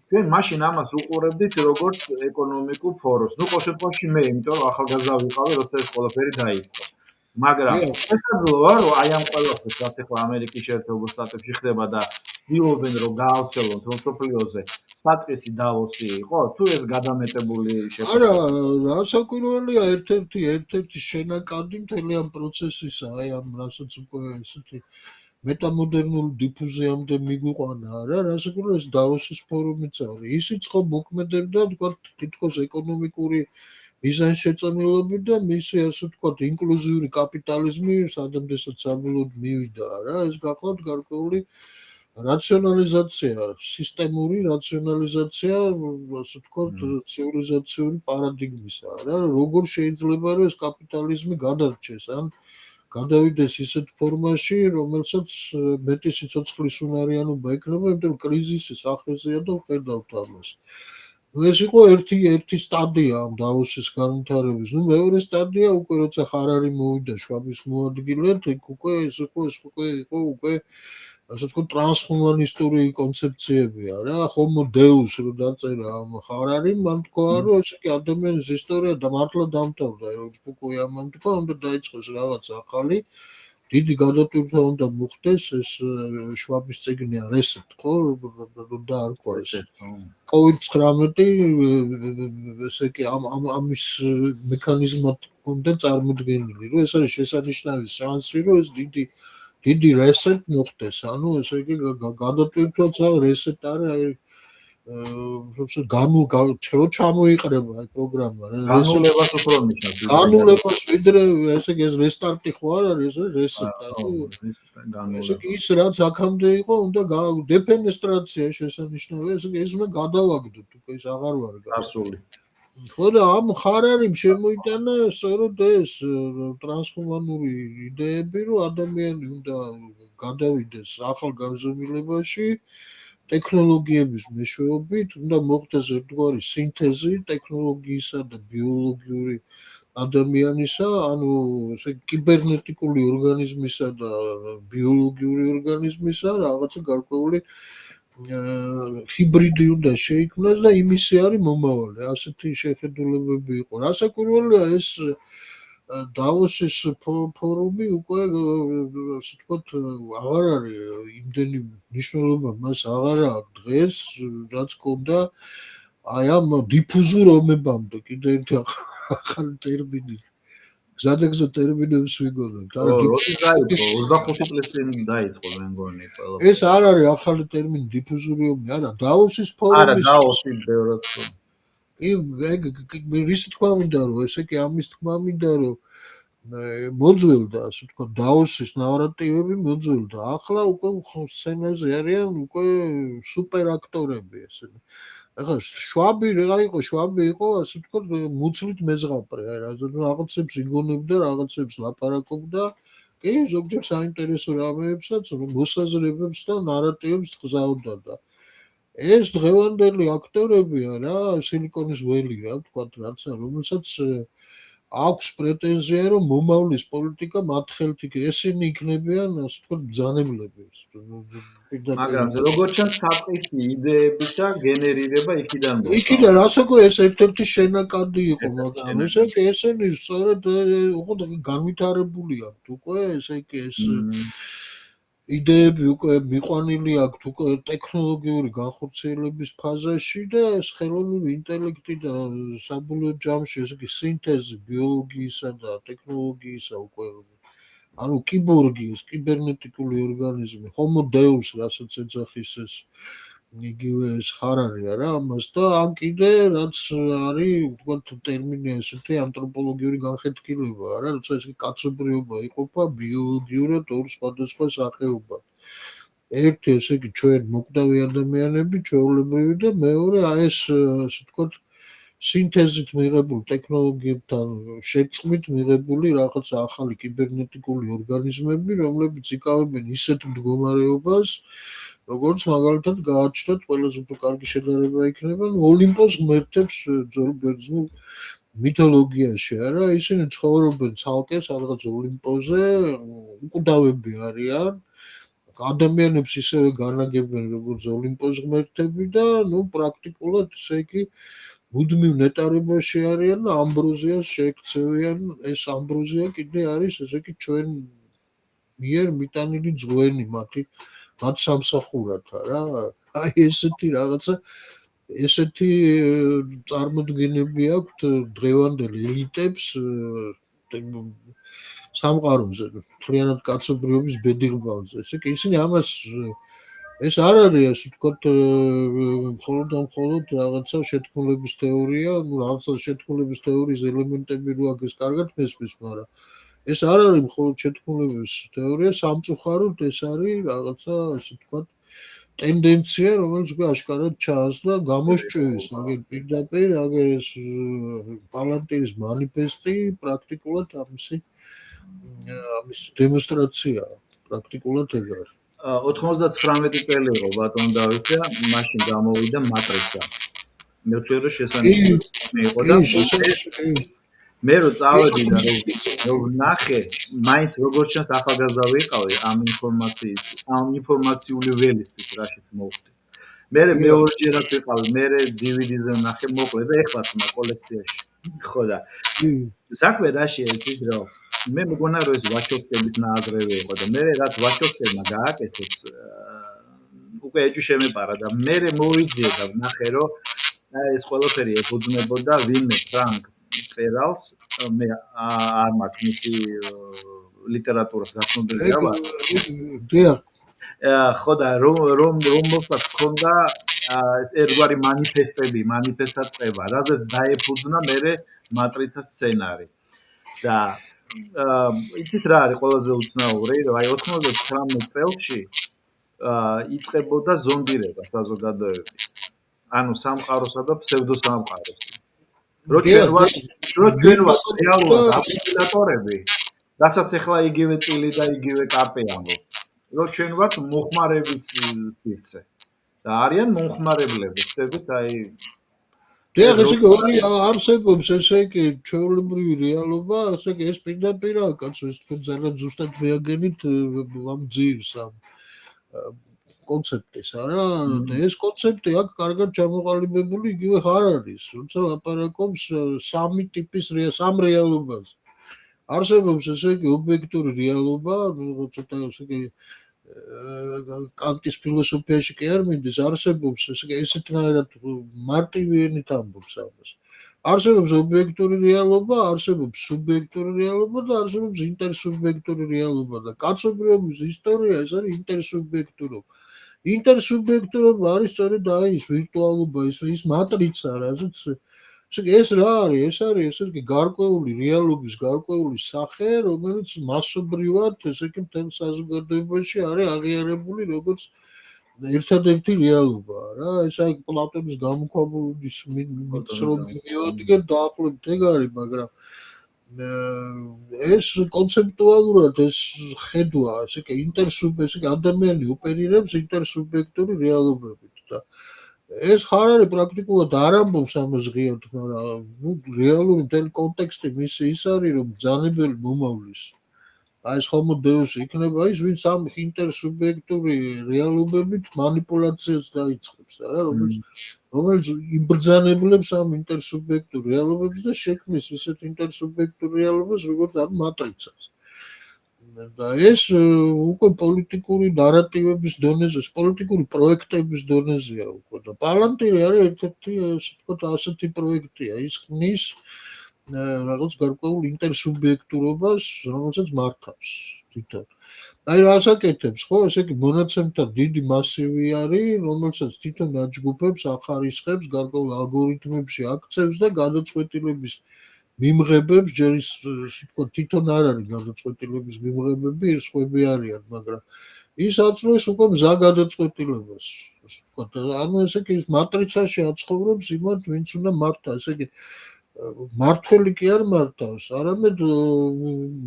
ჩვენ მაშინ ამას უყურებდით როგორც ეკონომიკურ ფორუმს. ნუ ყოველ შემთხვევაში მე, იმიტომ რომ ახალგაზრდა ვიყავი, როცა ეს ყველაფერი დაიწყო. მაგრამ შესაძლოა რომ აი ამ ყველაფერს რაც ახლა ამერიკის შეერთებულ შტატებში ხდება და ცდილობენ რომ გაავრცელონ სოფლიოზე საწყისი დავოსი იყო თუ ეს გადამეტებული არა რასაკვირველია ერთ-ერთი შენაკადი მთელი ამ პროცესისა აი ამ რასაც უკვე ესეთი მეტამოდერნული დიფუზიამდე მიგვიყვანა რა რასაკვირველია ეს დავოსის ფორუმიც არის ისიც ხო მოქმედებდა თქვა თითქოს ეკონომიკური ბიზნეს შეწონილობები და მისი ასე ვთქვათ ინკლუზიური კაპიტალიზმი სადამდესაც საბოლოოდ მივიდა რა ეს გახლავთ გარკვეული რაციონალიზაცია სისტემური რაციონალიზაცია ასე ვთქვათ ცივილიზაციური პარადიგმისა რა როგორ შეიძლება რომ ეს კაპიტალიზმი გადარჩეს ან გადავიდეს ისეთ ფორმაში რომელსაც მეტი სიცოცხლის უნარიანობა ექნება იმიტომ რომ კრიზისის ახეზია და ვხედავთ ამას ეს იყო ერთი სტადია ამ დავოსის განვითარების. ნუ მეორე სტადია უკვე როცა ჰარარი მოვიდა შვაბის მოადგილედ, იქ უკვე ეს იყო უკვე ასე ვთქვათ ტრანსჰუმანისტური კონცეფციებია რა. ჰომო დეუს რო დაწერა ამ ჰარარიმ, მან თქვა რომ ეს კი ადამიანის ისტორია და მართლა დამთავრდა, როგორც ფუკუიამამ მან თქვა, უნდა დაიწყოს რაღაც ახალი დიდი გადატვირთვა უნდა მოხდეს ეს შვაბის წიგნია რესეტ ხო და არ ყვა ეს COVID-19 ესე კი ამის მექანიზმად უნდა წარმოდგენილი რომ ეს არის შესანიშნავი შანსი რომ ეს დიდი რესეტ მოხდეს ანუ ესე იგი გადატვირთვაც არის რესეტ არის რო ჩამოიყრება აი პროგრამა განულებას უფრო ნიშნავს განულებას ვიდრე ესე იგი ეს რესტარტი ხო არ არის ეს რესეტა ესე იგი ის რაც აქამდე იყო უნდა დეფენესტრაცია შესანიშნავია ესე იგი ეს უნდა გადავაგდოთ უკვე ეს აღარ ვარ გასული ხო და ამ ხარარიმ შემოიტანა სწორედ ეს ტრანსჰუმანური იდეები რომ ადამიანი უნდა გადავიდეს ახალ განზომილებაში ტექნოლოგიების მეშვეობით უნდა მოხდეს ერთგვარი სინთეზი ტექნოლოგიისა და ბიოლოგიური ადამიანისა, ანუ ესე კიბერნეტიკული ორგანიზმისა და ბიოლოგიური ორგანიზმისა რაღაცა გარკვეული ჰიბრიდი უნდა შეიქმნას და იმისი არის მომავალი. ასეთი შეხედულებები იყო. რასაკვირველია ეს დავოსის ფორუმი უკვე ასე ვთქვათ აღარ არის იმდენი მნიშვნელობა მას აღარ აქვს დღეს რაც ქონდა აი ამ დიფუზურ ომებამდე კიდე ერთი ახალი ტერმინი გზადაგზა ტერმინებს ვიგონებთ არა დაიწყო 25 წლის წინ დაიწყო მე მგონი ყველა ეს არ არის ახალი ტერმინი დიფუზური ომი არა დავოსის ფორუმის არა დავოსი ბევრად მე რის თქმა მინდა რომ ესე კი ამის თქმა მინდა რომ მოძველდა ასე ვთქვათ დავოსის ნარატივები მოძველდა ახლა უკვე სცენაზე არიან უკვე სუპერ აქტორები ესე ახლა შვაბი იყო ასე ვთქვათ მუცლით მეზღაპრე აი რაღაცებს იგონებდა რაღაცებს ლაპარაკობდა კი ზოგჯერ საინტერესო რამეებსაც მოსაზრებებს და ნარატივებს გზავნდა და ეს დღევანდელი აქტორებია რა, სილიკონის ველი რა ვთქვათ, რაც რომელსაც აქვს პრეტენზია, რომ მომავლის პოლიტიკა მათ ხელთ ესენი იქნებიან, ასე ვთქვათ, ბრძანებლები. მაგრამ როგორც ჩანს საწყისი იდეებისა გენერირება იქიდან მოხდა. იქიდან ასაკო ეს ერთ-ერთი შენაკადი იყო, მაგრამ ესე კი ესენი სწორედ უყოდ განვითარებული აქვს უკვე, ესე კი ეს იდეები უკვე მიყვანილი აქვს უკვე ტექნოლოგიური განხორციელების ფაზაში და ეს ხელოვნური ინტელექტი და საბოლოო ჯამში ესე კი სინთეზი ბიოლოგიისა და ტექნოლოგიისა უკვე ანუ კიბორგი ეს კიბერნეტიკული ორგანიზმი homo deus რასაც ეძახის ეს იგივე ეს ხარარია რა ამას და ან კიდე რაც არის ვთქვათ ტერმინი ესეთი ანთროპოლოგიური განხეთქილება რა როცა ეს კაცობრიობა იყოფა ბიოლოგიურად ორ სხვადასხვა სახეობად ერთი ესე იგი ჩვენ მოკვდავი ადამიანები ჩვეულებრივი და მეორე აი ეს ასე ვთქვათ სინთეზით მიღებული ტექნოლოგიებთან შეწყმით მიღებული რაღაც ახალი კიბერნეტიკული ორგანიზმები რომლებიც იკავებენ ისეთ მდგომარეობას როგორც მაგალითად გააჩნდათ ყველაზე უფრო კარგი შედარება იქნება ოლიმპოს ღმერთებს ძველ ბერძნულ მითოლოგიაში არა ისინი ცხოვრობენ ცალკე სადღაც ოლიმპოზე უკვდავები არიან ადამიანებს ისევე განაგებენ როგორც ოლიმპოს ღმერთები და ნუ პრაქტიკულად ესე იგი მუდმივ ნეტარებაში არიან და ამბროზიას შეექცევიან ეს ამბროზია კიდე არის ესე იგი ჩვენ მიერ მიტანილი ძღვენი მათ სამსახურად რა აი ესეთი რაღაცა ესეთი წარმოდგენები აქვთ დღევანდელ ელიტებს სამყაროზე მთლიანად კაცობრიობის ბედიღბალზე ესე კი ისინი ამას ეს არ არის ასე ვთქვათ მხოლოდ და მხოლოდ რაღაცა შეთქმულების თეორია ну რაღაცა შეთქმულების თეორიის ელემენტები რო აქვს ეს კარგად მესმის მაგრამ ეს არ არის მხოლოდ შეთქმულების თეორია სამწუხაროდ ეს არის რაღაცა ასე ვთქვათ ტენდენცია რომელიც უკვე აშკარად ჩანს და გამოსჭვის აგერ პირდაპირ აგერ ეს პალანტირის მანიფესტი პრაქტიკულად ამისი დემონსტრაცია პრაქტიკულად ეგ არის 99 წელი იყო ბატონ დავითი და მაშინ გამოვიდა მატრიცა მე ვთქვი რომ შესაძლებელი იყო და მე რო წავედი და რო ვნახე მაინც როგორც ჩანს ახალგაზრდა ვიყავი ამ ინფორმაციული ველისთვის რაშიც მოვხდი მე მეორჯერაც ვიყავი მე DVD-ზე ვნახე მოკლე და ეხლაც მა კოლექციაში ხო და საქმე რაშია იცით რომ მე მგონა რომ ეს ვაჩოვსკების ნააზრევი იყო და მე რაც ვაჩოვსკებმა გააკეთეს უკვე ეჭვი შემეპარა და მე მოვიძიე და ვნახე რომ ეს ყველაფერი ეფუძნებოდა ვინმე ფრანკ წერალს მე არ მაქვს მისი ლიტერატურას გაცნობილი რა ხო და რომელსაც ჰქონდა ერთგვარი მანიფესტად წება რადგან დაეფუძნა მე მატრიცას სცენარი და იცით რა არის ყველაზე უცნაური რომ აი 99 წელში იწყებოდა ზონდირება საზოგადოების ანუ სამყაროსა და ფსევდოსამყაროს რო ჩვენ ვართ რეალურად აპლიკატორები რასაც ახლა იგივე წილი და იგივე კარტი ამბობ რო ჩვენ ვართ მოხმარების სივრცე და არიან მომხმარებლები ხდებით აი დიახ ესე იგი ორი არსებობს ესე იგი ჩვეულებრივი რეალობა ესე იგი ეს პირდაპირაა კაცო ეს თქვენ ძალიან ზუსტად მეაგენით ამ ძირს ამ კონცეპტის არა და ეს კონცეპტი აქ კარგად ჩამოყალიბებული იგივე ხარ არის როცა ლაპარაკობს სამი ტიპის სამ რეალობას არსებობს ესე იგი ობიექტური რეალობა ცოტა ესე იგი კანტის ფილოსოფიაში კი არ მინდის არსებობს ესე იგი ესეთნაირად მარტივი ენით ამბობს ამას არსებობს ობიექტური რეალობა არსებობს სუბიექტური რეალობა და არსებობს ინტერსუბიექტური რეალობა და კაცობრიობის ისტორია ეს არის ინტერსუბიექტურობა არის სწორედ აი ის ვირტუალობა ის მატრიცა რასაც ეს რა არის ეს არის ესე იგი გარკვეული რეალობის გარკვეული სახე რომელიც მასობრივად ესე იგი მთელ საზოგადოებაში არის აღიარებული როგორც ერთადერთი რეალობა რა ეს აი პლატონის გამოქვაბულის მიცრომიოდიგენ დაახლოებით ეგ არის მაგრამ ეს კონცეპტუალურად ეს ხედვა ესე იგი ადამიანი ოპერირებს ინტერსუბიექტური რეალობებით და ეს ხარ არის პრაქტიკულად არ ამბობს ამას ღიად, მაგრამ ნუ რეალური მთელი კონტექსტი მისი ის არის, რომ ბრძანებელი მომავლის აი ეს homo deus იქნება ის, ვინც ამ ინტერსუბიექტური რეალობებით манипуляციას დაიწყებს, რა, რომელიც იბრძანებლებს ამ ინტერსუბიექტურ რეალობებს და შექმნის ისეთ ინტერსუბიექტურ რეალობას, როგორც ამ მატრიცას. და ეს უკვე პოლიტიკური ნარატივების დონეზე, პოლიტიკური პროექტების დონეზეა უკვე და პალანტირი არის ერთ-ერთი, ასე ვთქვათ, ასეთი პროექტია, ის ქმნის რაღაც გარკვეულ ინტერსუბიექტურობას, რომელსაც მართავს თვითონ. აი რას აკეთებს, ხო, ესე იგი მონაცემთა დიდი მასივი არის, რომელსაც თვითონ აჯგუფებს, ახარისხებს, გარკვეულ ალგორითმებში აქცევს და გადაწყვეტილების მიმღებებს, ჯერ ის თვითონ თვითონ არ არის გადაწყვეტილების მიმღებები, სხვები არიან, მაგრამ ის აწვევს უკვე მზა გადაწყვეტილებას, ასე ვთქვათ, ანუ ესე იგი ის მატრიცაში აცხოვრებს იმათ, ვინც უნდა მართა, ესე იგი მართველი კი არ მართავს, არამედ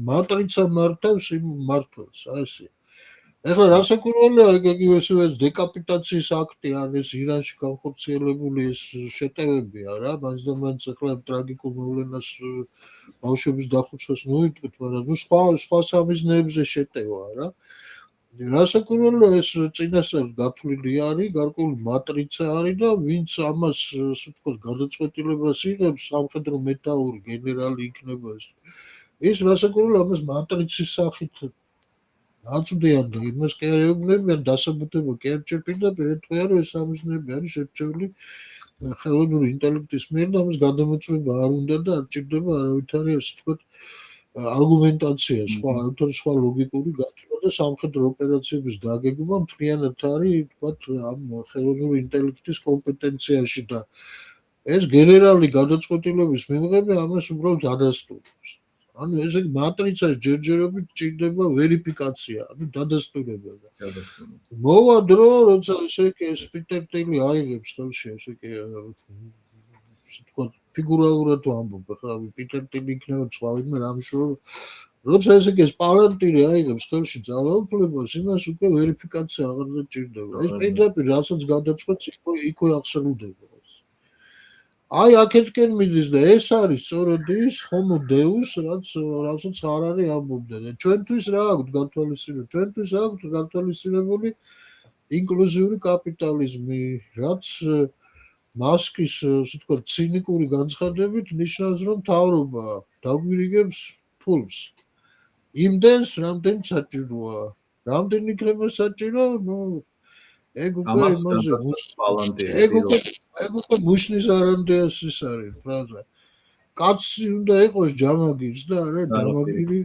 მატრიცა მართავს იმ მართველს, აი ესე. ეხლა რასაკვირველია, იგივე დეკაპიტაციის აქტი ან ეს ირანში განხორციელებული ეს შეტევებია რა, მაინც და მაინც ეხლა ტრაგიკულ მოვლენას ბავშვების დახოცვას მოვიტყვით, მაგრამ ნუ სხვა სამიზნეებზე შეტევა რა. რასაკვირველია, ეს წინასწარ გათვლილი არის, გარკვეული მატრიცა არის და ვინც ამას, ასე ვთქვათ, გადაწყვეტილებას იღებს, სამხედრო მეტაური გენერალი იქნება ის რასაკვირველია ამას მატრიცის სახით აწვდიან და იმას კი არ ეუბნებიან, დასაბუთება კი არ ჭერ პირდაპირ, ეთქვია, რომ ეს სამიზნეები არის შერჩეული ხელოვნური ინტელექტის მიერ და ამას გადამოწმება არ უნდა და არ ჭირდება არავითარი, ასე ვთქვათ, არგუმენტაცია, სხვა ლოგიკური გაცვლა და სამხედრო ოპერაციების დაგეგმა მთლიანად არის, ვთქვათ, ამ ხელოვნური ინტელექტის კომპეტენციაში და ეს გენერალი გადაწყვეტილების მიმღები ამას უბრალოდ ადასტურებს. ანუ ესე იგი მატრიცას ჯერჯერობით ჭირდება ვერიფიკაცია, ანუ დადასტურება. მოვა დრო, როცა ესე იგი ეს პიტერ ტილი აიღებს ხელში, ესე იგი ვთქვათ, ფიგურალურად ვამბობ, ახლა პიტერ ტილი იქნება სხვა ვინმე რამშოვრ, როცა ესე იგი ეს პალანტირი აიღებს ხელში ძალაუფლებას, იმას უკვე ვერიფიკაცია აღარ დაჭირდება. ეს პირდაპირ რასაც გადაწყვეტს, იქვე აღსრულდება. აი აქეთკენ მიდის და ეს არის სწორედ ის homo deus, რასაც არ არის ამბობდა და ჩვენთვის რა აქვს გათვალისწინებული? ჩვენთვის აქვს გათვალისწინებული ინკლუზიური კაპიტალიზმი, რაც მასკის, ასე ვთქვათ, ცინიკური განცხადებით ნიშნავს, რომ მთავრობა დაგვირიგებს ფულს. იმდენს, რამდენი საჭიროა. რამდენი იქნება საჭირო? ნუ ეგ უკვე იმაზე ეგ უკვე მუშნის არანდეას ის არის ფრაზა. კაცი უნდა იყოს ჯამაგირს და არა ჯამაგირი.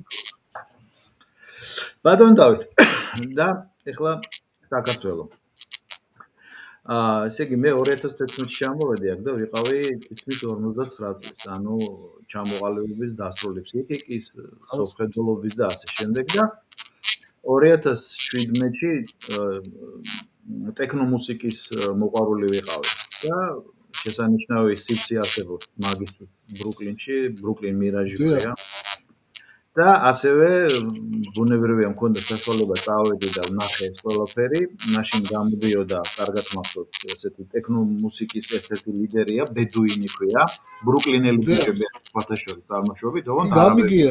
ბატონ დავით და ეხლა საქართველო. ესე იგი მე 2016 ჩამოვედი აქ და ვიყავი თითქმის 59 წლის, ანუ ჩამოყალიბების დასრულების ეკიკის, სოფხედლობის და ასე შემდეგ და 2017-ში ტექნომუსიკის მოყვარული ვიყავი და შესანიშნავი სივრცე არსებობს მაგისტრის ბრუკლინში, ბრუკლინ მირაჟი ქვია. და ასევე ბუნებრივია მქონდა საშუალება წავედი და ვნახე ეს ყველაფერი, მაშინ გამოდიოდა კარგად მახსოვს ესეთი ტექნომუსიკის ერთ-ერთი ლიდერია, ბედუინი ქვია, ბრუკლინელი ბიჭები ფათაშორის წარმოშობით, ოღონდ გამიგია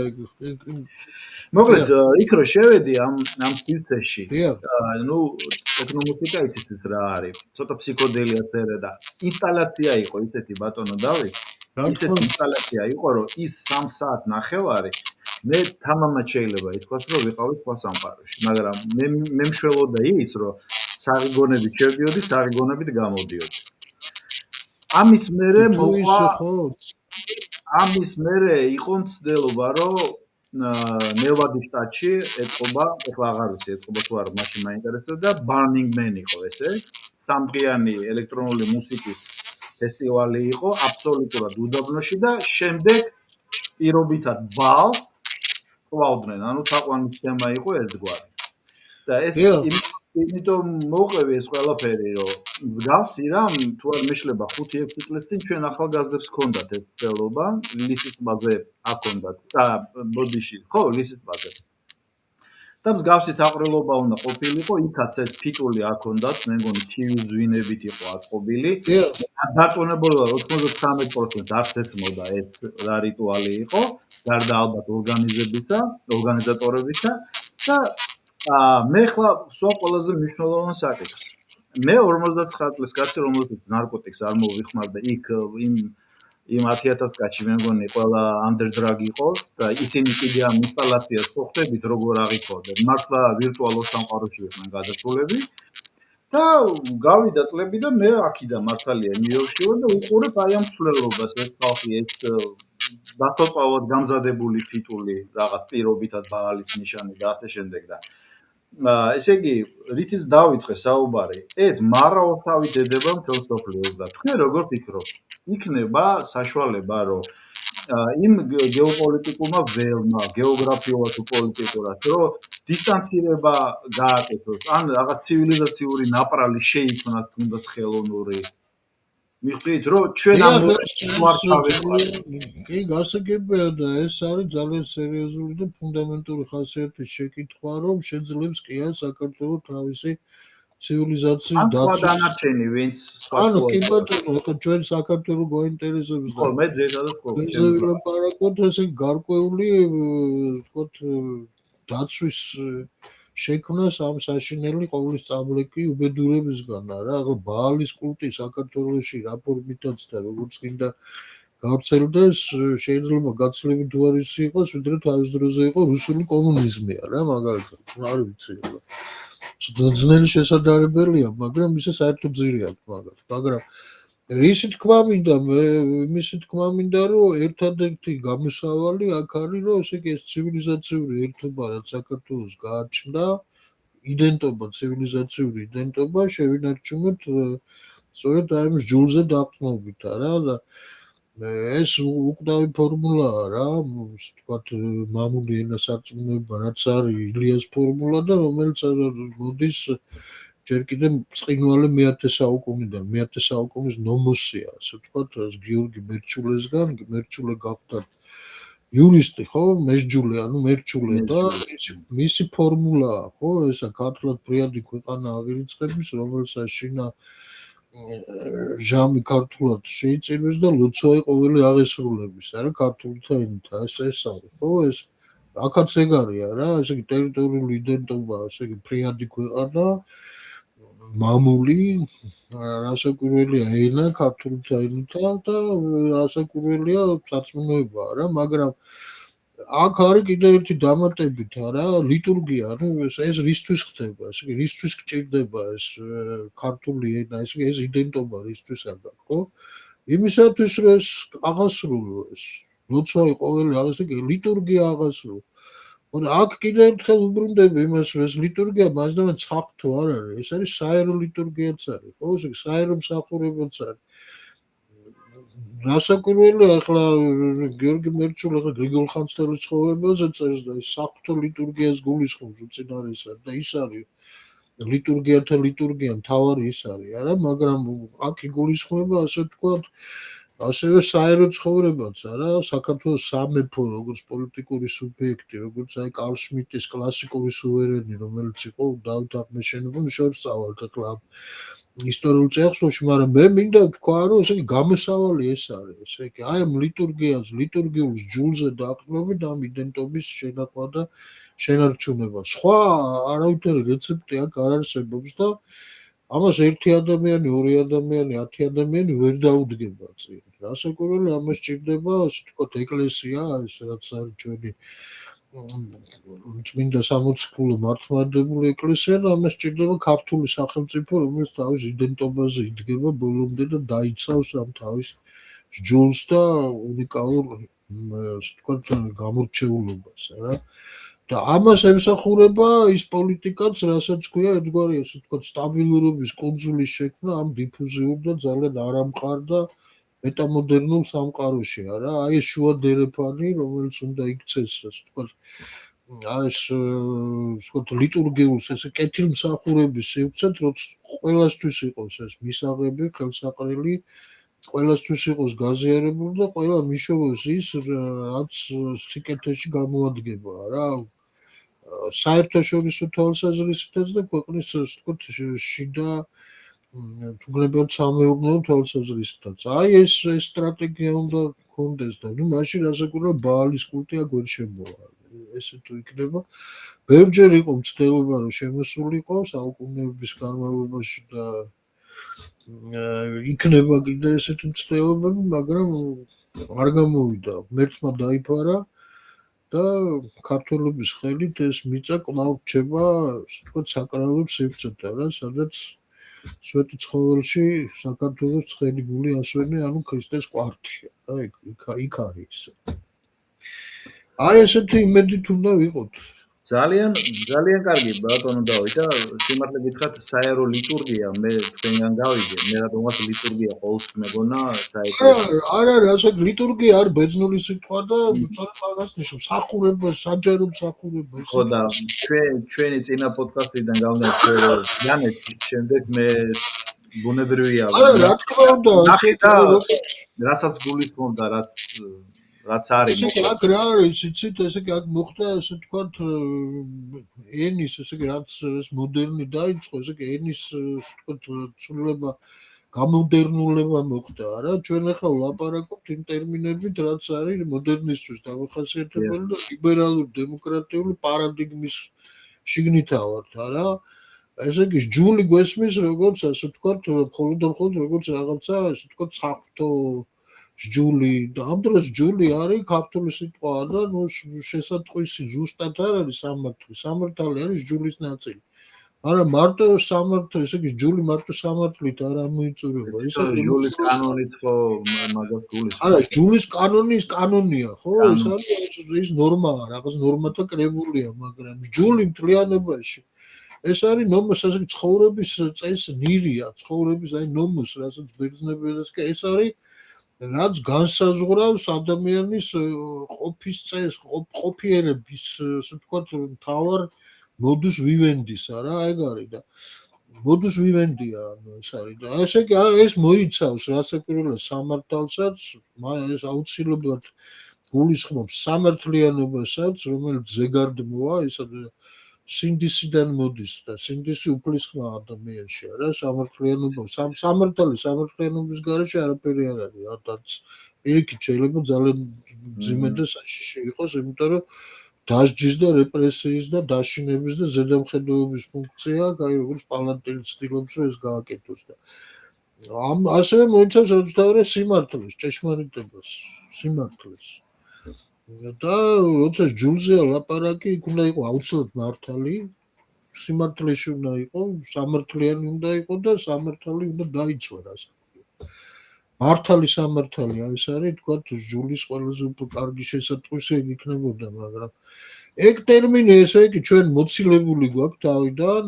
მოკლედ იქ რო შევედი ამ სივრცეში, ნუ ტექნომუსიკა იცით რა არის, ცოტა ფსიქოდელია წერა და ინსტალაცია იყო ისეთი ბატონო დავით, ისეთი ინსტალაცია იყო, რომ ის 3 საათ ნახევარი მე თამამად შეიძლება ითქვას, რომ ვიყავი სხვა სამყაროში, მაგრამ მე მშველოდა ის, რომ საღიგონებით შევდიოდი, საღიგონებით გამოდიოდი. ამის მერე იყო მცდელობა, რომ ნევადის შტატში ეთყობა, ეხლა აღარ ვიცი ეთყობა თუ არა, მაშინ მაინტერესებდა Burning Man იყო ესე, 3 დღიანი ელექტრონული მუსიკის ფესტივალი იყო, აბსოლუტურად უდაბნოში და შემდეგ პირობითად ბალს ყავდნენ, ანუ თაყვანის თემა იყო ერთგვარი. და ეს იმიტომ მოყვევი ეს ყველაფერი, რომ მსგავსი რამ თუ არ მეშლება 5-6 წლის წინ ჩვენ ახალგაზრდებს ჰქონდათ ეს ცდელობა, ლისის ტბაზე აქონდათ. ბოდიში, ხო, ლისის ტბაზე. და მსგავსი თაყრილობა უნდა ყოფილიყო, იქაც ეს ფიტული არ ქონდათ, მე მგონი TV ზვინებით იყო აწყობილი. დარწმუნებულობა 93% არც ესმოდა ეს რა რიტუალი იყო, გარდა ალბათ ორგანიზატორებისა და მე ხლა სულ ყველაზე მნიშვნელოვან საკითხს. მე 59 წლის კაცი, რომელსაც ნარკოტიკს არ მოვიხმარდა, იქ იმ 10000 კაცი მე მგონი ყველა underdrug იყო და ისინი კიდე ამ ინსტალაციას ხო ხვდებით როგორ აღიქოვდნენ. მართლა ვირტუალურ სამყაროში იყვნენ გადასულები და გავიდა წლები და მე აქედან მართალია ნიუ-იორკში ვარ და უყურებ აი ამ ცვლილობას ეს ხალხი ეს დათოწავად გამზადებული ფიტული რაღაც პირობითად ბაალის ნიშანი და ასე შემდეგ და ესე იგი რითიც დავიწყე საუბარი ეს მარაოსავი დედება მთელს სოფლიოს და თქვენ როგორ ფიქრობთ იქნება საშუალება რომ იმ გეოპოლიტიკურმა ველმა გეოგრაფიულად თუ პოლიტიკურად რომ დისტანცირება გააკეთოს ან რაღაც ცივილიზაციური ნაპრალი შეიქმნას თუნდაც ხელოვნური მიხვდით რომ ჩვენ ამ კი გასაგებია და ეს არის ძალიან სერიოზული და ფუნდამენტური ხასიათის შეკითხვა რომ შეძლებს კი ან საქართველოს თავისი ცივილიზაციის დაცვა დანარჩენი ვინც ანუ კი ბატონო ჩვენ საქართველოს გვაინტერესებს და მე ზედადად ვყავ ლაპარაკობთ ესე გარკვეული ვთქვათ დაცვის შექმნას ამ საშინელი ყოვლისწამლიკი უბედურებისგან რა ბაალის კულტი საქართველოში რა ფორმითაც და როგორც კიდე გავრცელდეს შეიძლება გაცილებით უარესი იყოს ვიდრე თავის დროზე იყო რუსული კომუნიზმია რა მაგალითად არ ვიცი ძნელი შესაძლებელია მაგრამ ისე საერთოდ ძირი აქვს მაგრამ რისი თქმა მინდა რომ ერთადერთი გამოსავალი აქ არის რომ ესე იგი ეს ცივილიზაციური ერთობა რაც საქართველოს გააჩნდა იდენტობა ცივილიზაციური იდენტობა შევინარჩუნოთ სწორედ აი ამ ჯულზე დაყრდნობით რა და ეს უკვდავი ფორმულაა რა ვთქვათ მამული ენასარწმუნოება რაც არის ილიას ფორმულა და რომელიც მოდის ჯერ კიდე წინვალე მე-10 საუკუნიდან მე-10 საუკუნის ნომოსია ასე ვთქვათ გიორგი მერჩულესგან მერჩულე გახდა იურისტი ხო მესჯულე ანუ მერჩულე და მისი ფორმულაა ხო ესა ქართულად პრიადი ქვეყანა აღირიცხების რომელსაც შინა ჟამი ქართულად შეიწირვის და ლოცვაი ყოველი აღესრულების არა ქართულთა ენითა ეს არის ხო ეს აქაც ეგ არია რა ესე იგი ტერიტორიული იდენტობა ესე იგი პრიადი ქვეყანა მამული რასაკვირველია ენა ქართულთა ენითა და რასაკვირველია სარწმუნოება რა მაგრამ აქ არის კიდე ერთი დამატებით რა ლიტურგია ანუ ეს რისთვის ხდება ესე იგი რისთვის გჭირდება ეს ქართული ენა ესე იგი ეს იდენტობა რისთვის აქვს ხო იმისათვის რომ ეს აღასრულო ეს ლოცვაი ყოველი ასე იგი ლიტურგია აღასრულო აქ კიდე ერთხელ უბრუნდები იმას რომ ეს ლიტურგია მასდამე ცხაფთო არ არის ეს არის საერო ლიტურგიაც არის ხო ესე იგი საერო მსახურებაც არის რასაკვირველია ახლა გიორგი მერჩული ახლა გრიგოლ ხანძთელის ცხოვრებაზე წერს და ეს საფრთხო ლიტურგიას გულისხმობს უწინარესად და ის არის ლიტურგიათა ლიტურგია მთავარი ის არის არა მაგრამ აქ იგულისხმება ასე ვთქვათ ასევე საერო ცხოვრებაც არა საქართველოს სამეფო როგორც პოლიტიკური სუბიექტი როგორც აი კარლ შმიტის კლასიკური სუვერენი რომელიც იყო დავით აღმაშენებელ შორსავალთ ახლა ისტორიულ წეღსოში, მაგრამ მე მინდა თქვა, რომ ესე იგი გამოსავალი ეს არის. ესე იგი აი ამ ლიტურგიულ ჯულზე დაყრდნობით ამ იდენტობის შენახვა და შენარჩუნება. სხვა არავითარი რეცეპტი აქ არ არსებობს და ამას ერთი ადამიანი, ორი ადამიანი, 10 ადამიანი ვერ დაუდგება წინ. რასაკვირველია, ამას სჭირდება, ასე ვთქვათ, ეკლესია, ეს რაც არის ჩვენი წმინდა 60 ქულო მართლმადიდებელი ეკლესია და ამას სჭირდება ქართული სახელმწიფო რომელიც თავის იდენტობაზე იდგება ბოლომდე და დაიცავს ამ თავის ჯულს და უნიკალურ ვთქვათ გამორჩეულობას რა და ამას ემსახურება ის პოლიტიკაც რასაც ქვია ერთგვარი ასე ვთქვათ სტაბილურობის კონსულის შექმნა ამ დიფუზიურ და ძალიან არამყარ და მეტამოდერნულ სამყაროში არა აი ეს შუა დერეფანი რომელიც უნდა იქცეს ასე ვთქვათ ეს ვთქვათ ლიტურგიულს ესე კეთილმსახურების სივრცეთ როცა ყველასთვის იყოს ეს მისაღები ხელსაყრელი ყველასთვის იყოს გაზიარებული და ყველა მიშოვოს ის რაც სიკეთეში გამოადგება რა საერთაშორისო თვალსაზრისითაც და ქვეყნის ასე ვთქვათ შიდა თუგლებელ-სამეურნეო თვალსაზრისითაც. აი ეს სტრატეგია უნდა გქონდეს და ნუ მაშინ რასაკვირველია ბაალის კულტი აქ ვერ შემოვა. ესე თუ იქნება, ბევრჯერ იყო მცდელობა რომ შემოსულიყო საუკუნეების განმავლობაში და იქნება კიდე ესეთი მცდელობები, მაგრამ არ გამოვიდა. მერცმა დაიფარა და ქართველების ხელით ეს მიწა კვლავ რჩება, ასე ვთქვათ, საკრალო სივრცეთა რა, სადაც სვეტი ცხოველში საქართველოს ცხელი გული ასვენე, ანუ ქრისტეს კვართია. რა იქ არის. აი ესეთი იმედით უნდა ვიყოთ. ძალიან კარგი ბატონო დავით და სიმართლე გითხრათ საერო ლიტურგია მე თქვენგან გავიგე მე რატომაც ლიტურგია ყოველს მეგონა საერო არა ასე ლიტურგია არ ბერძნული სიტყვა და სწორედ მაგას ნიშნავს სახურება საჯარო მსახურება ხო და ჩვენი წინა პოდკასტიდან გავნა იანეთ შემდეგ მე ბუნებრივია არა რა თქმა უნდა რასაც გულისხმობდა რაც არის ესე აქ რა არის იცით ესე აქ მოხდა ესე თქვათ ენის ესე რაც ეს მოდერნი დაიწყო ესე ენის თქვათ ცვლილება გამოდერნულება მოხდა რა ჩვენ ახლა ვლაპარაკობთ იმ ტერმინებით რაც არის მოდერნისტვის დამახასიათებელი და ლიბერალური დემოკრატიული პარადიგმის შიგნითა ვართ რა ესე იგი ჯული გვესმის როგორც ასე თქვათ მხოლოდ როგორც რაღაცა ასე თქვათ საფრთხო ჯული და ამ დროს ჯული არის ქართული სიტყვა და ნუ შესატყვისი ზუსტად არ არის სამართალი არის ჯულის ნაწილი არა მარტო სამართალი ესე იგი ჯული მარტო სამართლით არ ამოიწურება ისე ჯულის კანონით ხო მაგას გულის არა ჯულის კანონის კანონია ხო ეს არის ის ნორმაა რაღაც ნორმათა კრებულია მაგრამ ჯული მთლიანობაში ეს არის ნომოს ასე ცხოვრების წესი ნირია ცხოვრების აი ნომოს რასაც ბერძნებელს კი ეს არის რაც განსაზღვრავს ადამიანის ყოფის წესს, ყოფიერების, ასე ვთქვათ, მთავარ modus vivendi-ს, რა, ეგ არის და modus vivendi-ა, ეს არის და ესე იგი ეს მოიცავს რასაკვირველია სამართალსაც, ეს აუცილებლად გულისხმობს სამართლიანობასაც, რომელიც ზეგარდმოა, ისა სინდისიდან მოდის და სინდისი უფლის ხმა ადამიანში არა სამართლიანობა სამართლიანობის გარეშე არაფერი არ არის რადგან პირიქით შეიძლება ძალიან ძიმე და საშიში იყოს იმიტომ რომ დასჯის და რეპრესიის და დაშინების და ზედამხედველობის ფუნქცია აი როგორც პალატელი ცდილობს რომ ეს გააკეთოს და ამ ასევე მოიცავს როდესაც სიმართლეს ჭეშმარიტებას სიმართლეს და როცა ჯულზეა ლაპარაკი იქ უნდა იყო აუცილებლად მართალი სიმართლეში უნდა იყო სამართლიანი უნდა იყო და სამართალი უნდა დაიცვას მართალი სამართალია ეს არის თქვათ ჯულის ყველაზე უფრო კარგი შესატყვისი ეგ იქნებოდა მაგრამ ეგ ტერმინი ესე იგი ჩვენ მოცილებული გვაქვს თავიდან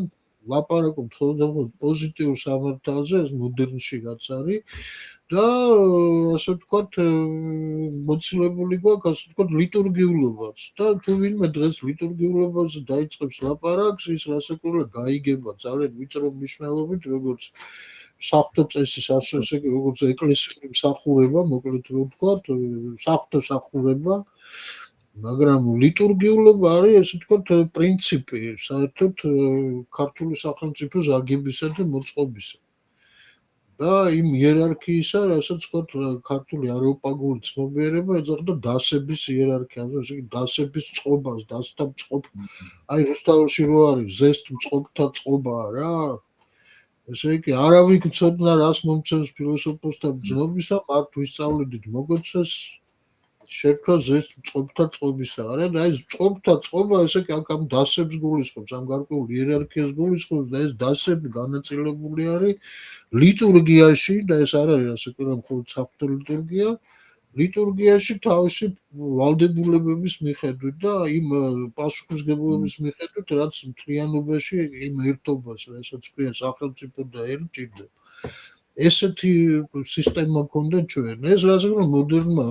ლაპარაკობთ ხოლმე პოზიტიურ სამართალზე ეს მოდერნში რაც არის და ასე ვთქვათ მოცილებული გვაქვს ასე ვთქვათ ლიტურგიულობაც და თუ ვინმე დღეს ლიტურგიულობაზე დაიწყებს ლაპარაკს ის რასაკვირველია გაიგება ძალიან ვიწრო მნიშვნელობით როგორც საფრთხო წესის ასე იგი როგორც ეკლესიური მსახურება მოკლედ რომ ვთქვათ საფრთხო მსახურება მაგრამ ლიტურგიულობა არის ასე ვთქვათ პრინციპი საერთოდ ქართული სახელმწიფოს აგებისა და მოწყობისა და იმ იერარქიისა, რასაც ვთქვათ, ქართული არეოპაგული ცნობიერება ეძახდა დასების იერარქიას, ესე იგი დასების წყობას, დასთა წყობ. აი რუსთავში რო არის ზესთ წყობთა წყობა რა. ესე იგი არავინ ცოდნა რას მომცემს ფილოსოფოსთა ბრძნობისა, მათ ვისწავლედით მოგვეცეს შეკრა ზესთ წყობთა წყობისა რა და ეს წყობთა წყობა ესე იგი ამ დასებს გულისხმობს, ამ გარკვეულ იერარქიას გულისხმობს და ეს დასები განაწილებული არის ლიტურგიაში და ეს არ არის ასე ყველა მხოლოდ საფრთხო ლიტურგია ლიტურგიაში თავისი ვალდებულებების მიხედვით და იმ პასუხისმგებლობის მიხედვით რაც მთლიანობაში იმ ერთობას რასაც ქვია სახელმწიფო და ერი ჭირდება ესეთი სისტემა ქონდა ჩვენ ეს რასაკვირველია მოდერნმა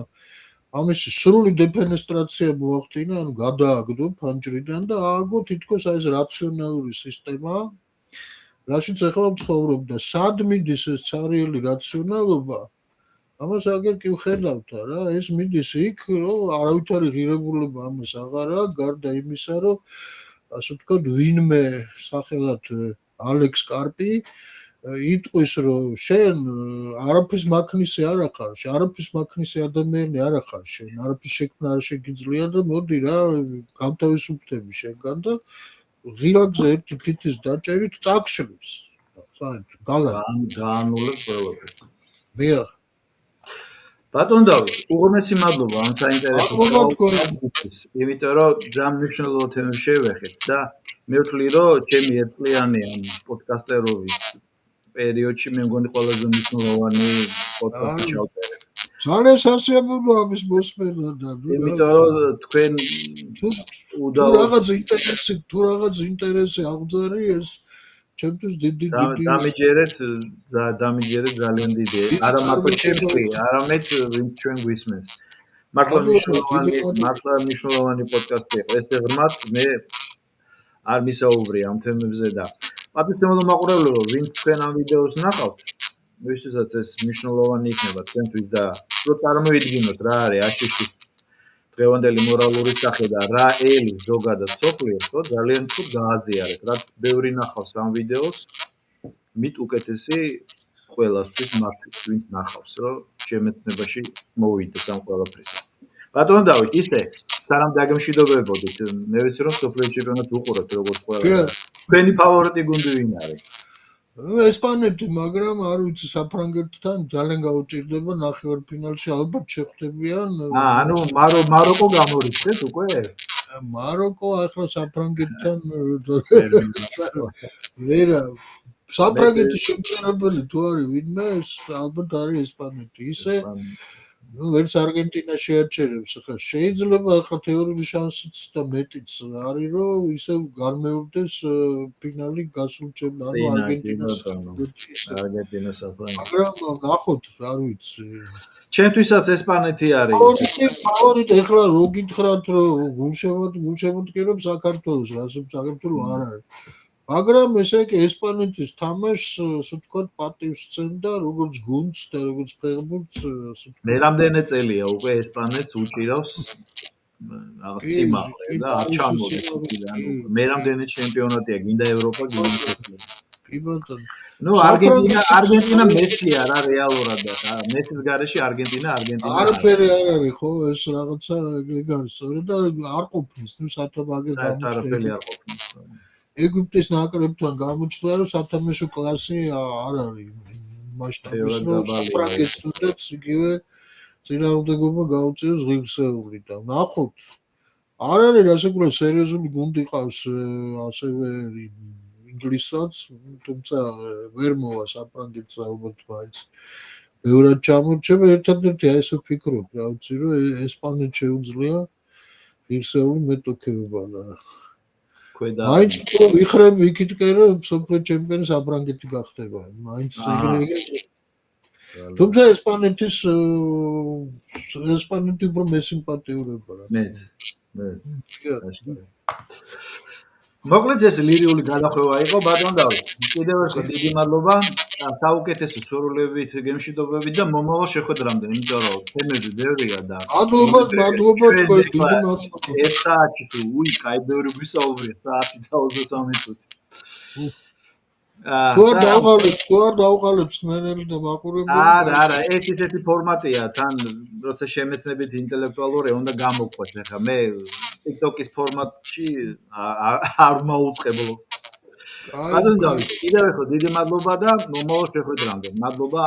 ამისი სრული დეფენესტრაცია მოახდინა ანუ გადააგდო ფანჯრიდან და ააგო თითქოს აი ეს რაციონალური სისტემა რაშიც ახლა ვცხოვრობ და სად მიდის ეს ცარიელი რაციონალობა ამას აგერ კი ვხედავთ რა ეს მიდის იქ რომ არავითარი ღირებულება ამას აღარა გარდა იმისა რომ ასე ვთქვათ, ვინმე სახელად ალექს კარპი იტყვის, რომ შენ არაფრის მაქნისი არ ახარ, არაფრის მაქნისი ადამიანი არ ახარ, შენ არაფრის შექმნა არ შეგიძლია და მოდი რა, გამთავისუფლდები შენგან და ღირაკზე ერთი თითის დაჭერით წაგშლის. საერთოდ გაანულებს ყველაფერს. დიახ. ბატონ დავით, უღრმესი მადლობა ამ საინტერესო მადლობა. იმიტომ რომ ძალიან მნიშვნელოვან თემებს შევეხეთ და მე ვთვლი რომ ჩემი ერთწლიანი ამ პოდკასტერობის პერიოდში მე მგონი ყველაზე მნიშვნელოვანი პოდკასტი ჩავწერე. ძალიან სასიამოვნოა ამის მოსმენა და იმიტომ რომ თქვენ თუ რაღაც ინტერესი აღძარი ეს ჩემთვის დიდი დამიჯერეთ ძალიან დიდი არა მარტო ჩემში არამედ ვინც ჩვენ გვისმენს მართლა მნიშვნელოვანი პოდკასტი იყო ეს ღრმად მე არ მისაუბრია ამ თემებზე და პატივისცემულო მაყურებლებო ვინც თქვენ ამ ვიდეოს ნახავთ ვისთვისაც ეს მნიშვნელოვანი იქნება თქვენთვის და რო წარმოიდგინოთ რა არის აშშ დღევანდელი მორალური სახე და რა ელი ზოგადად სოფლიოს ხო ძალიან თუ გააზიარეთ რა ბევრი ნახავს ამ ვიდეოს მით უკეთესი ყველასთვის მართლაც ვინც ნახავს რომ შემეცნებაში მოვიდეს ამ ყველაფრისა ბატონო დავით ისე სანამ დაგემშვიდობებოდით მე ვიცი რომ სოფლიო ჩემპიონატს უყურებთ როგორც ყველა თქვენი ფავორიტი გუნდი ვინ არის ესპანეთი მაგრამ არ ვიცი საფრანგეთთან ძალიან გაუჭირდება ნახევარფინალში ალბათ შეხვდებიან ანუ მაროკო გამორიცხეთ უკვე მაროკო ახლა საფრანგეთთან ვერა საფრანგეთის შემწირებელი თუ არის ვინმე ალბათ არის ესპანეთი ისე ну ვერც არგენტინა შეაჩერებს ახლა შეიძლება ახლა თეორიული შანსიც და მეტიც არის რომ ისე განმეორდეს ფინალი გასულ ანუ არგენტინას მაგრამ ნახოთ არ ვიცი ჩემთვისაც ესპანეთი არის ფავორიტი ახლა რო გითხრათ რომ გულშემატკივრობ საქართველოს რასობ საქართველო არ არის მაგრამ ესე იგი ესპანეთის თამაშს ასე ვთქვათ პატივს სცემდა როგორც გუნდს და როგორც ფეხბურთს მე რამდენი წელია უკვე ესპანეთს უჭირავს რაღაც სიმაღლე და არ ჩამოდის ანუ მე რამდენი ჩემპიონატია გინდა ევროპა გინდა კი ბატონო ნუ არგენტინა მესია რა რეალურად და მესის გარეშე არგენტინა არაფერი არ არის ხო ეს რაღაცა ეგ არის სწორედ და არ ყოფნის ნუ სათამაშო არაფერი არ ყოფნის ეგვიპტის ნაკრებთან გამოჩნდა რომ სათამაშო კლასი არ არის მასშტაბის რომ საფრანგეთს თუნდაც იგივე წინააღმდეგობა გაუწიოს ღირსეული და ნახოთ არ არის ასე რომ სერიოზული გუნდი ყავს ასევე ინგლისსაც თუმცა ვერ მოვა საფრანგეთს ალბათ მაინც ბევრად ჩამორჩება ერთადერთი აი ესე ვფიქრობ რა ვიცი რომ ესპანეთს შეუძლია ღირსეული მეტოქეობა და მაინც ვიხრებ იქითკენ რომ სოფლიო ჩემპიონი საფრანგეთი გახდება მაინც ეგრე თუმცა ესპანეთი უფრო მესიმპათიურება რა მე მოკლედ ეს ლირიული გადახვევა იყო ბატონ დავით კიდევ ერთხელ დიდი მადლობა საუკეთესო სურვილებით გემშვიდობებით და მომავალ შეხვედრამდე იმიტომ რომ თემები ბევრია და მადლობა თქვენ დიდი მადლობა ეს საათი თუ კაი ბევრი ვისაუბრეთ საათი და 23 წუთი თუ არ დავყალებ სმენელი და მაყურებელი არა ეს ისეთი ფორმატია თან როცა შემეცნებით ინტელექტუალურია უნდა გამოგყვეთ ახლა მე TikTok-ის ფორმატში არ მაუწყებლო ბატონ დავით კიდევ ერთხელ დიდი მადლობა და მომავალ შეხვედრამდე მადლობა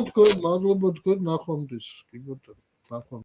თქვენ ნახვამდის კი ბატონო ნახვამდის